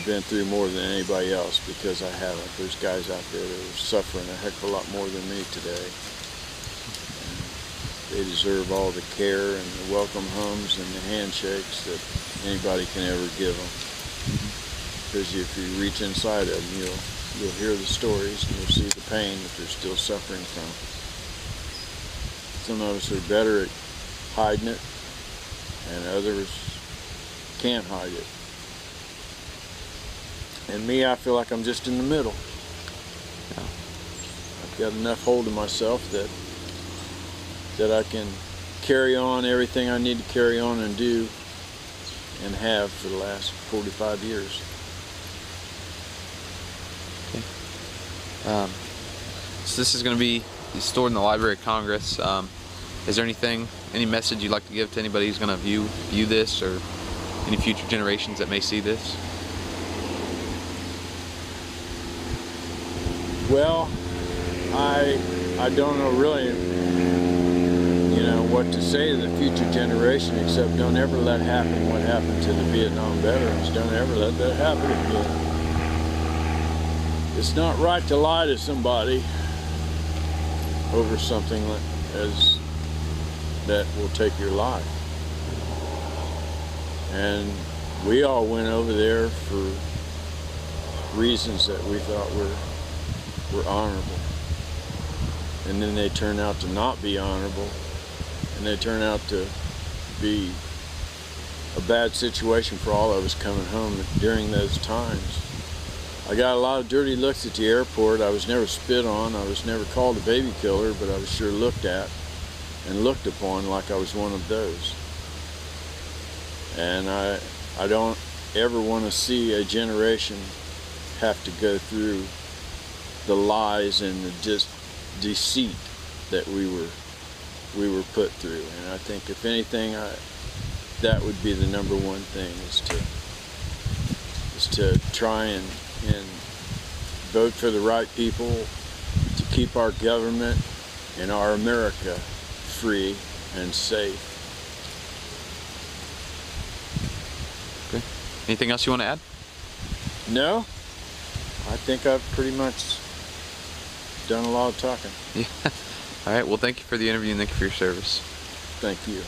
been through more than anybody else, because I haven't. There's guys out there that are suffering a heck of a lot more than me today. And they deserve all the care and the welcome homes and the handshakes that anybody can ever give them. Because if you reach inside of them, you'll hear the stories and you'll see the pain that they're still suffering from. Some of us are better at hiding it, and others can't hide it. And me, I feel like I'm just in the middle. Yeah. I've got enough hold of myself that I can carry on everything I need to carry on and do and have for the last 45 years. Okay. So this is going to be stored in the Library of Congress. Is there any message you'd like to give to anybody who's going to view this, or any future generations that may see this? Well, I don't know really, what to say to the future generation, except don't ever let happen what happened to the Vietnam veterans. Don't ever let that happen again. It's not right to lie to somebody over something that will take your life. And we all went over there for reasons that we thought were honorable. And then they turn out to not be honorable, and they turn out to be a bad situation for all of us coming home during those times. I got a lot of dirty looks at the airport. I was never spit on. I was never called a baby killer, but I was sure looked at and looked upon like I was one of those. And I don't ever want to see a generation have to go through the lies and the deceit that we were put through. And I think if anything, that would be the number one thing, is to try and vote for the right people, to keep our government and our America free and safe. Okay. Anything else you want to add? No, I think I've pretty much done a lot of talking. Yeah. All right. Well, thank you for the interview and thank you for your service. Thank you.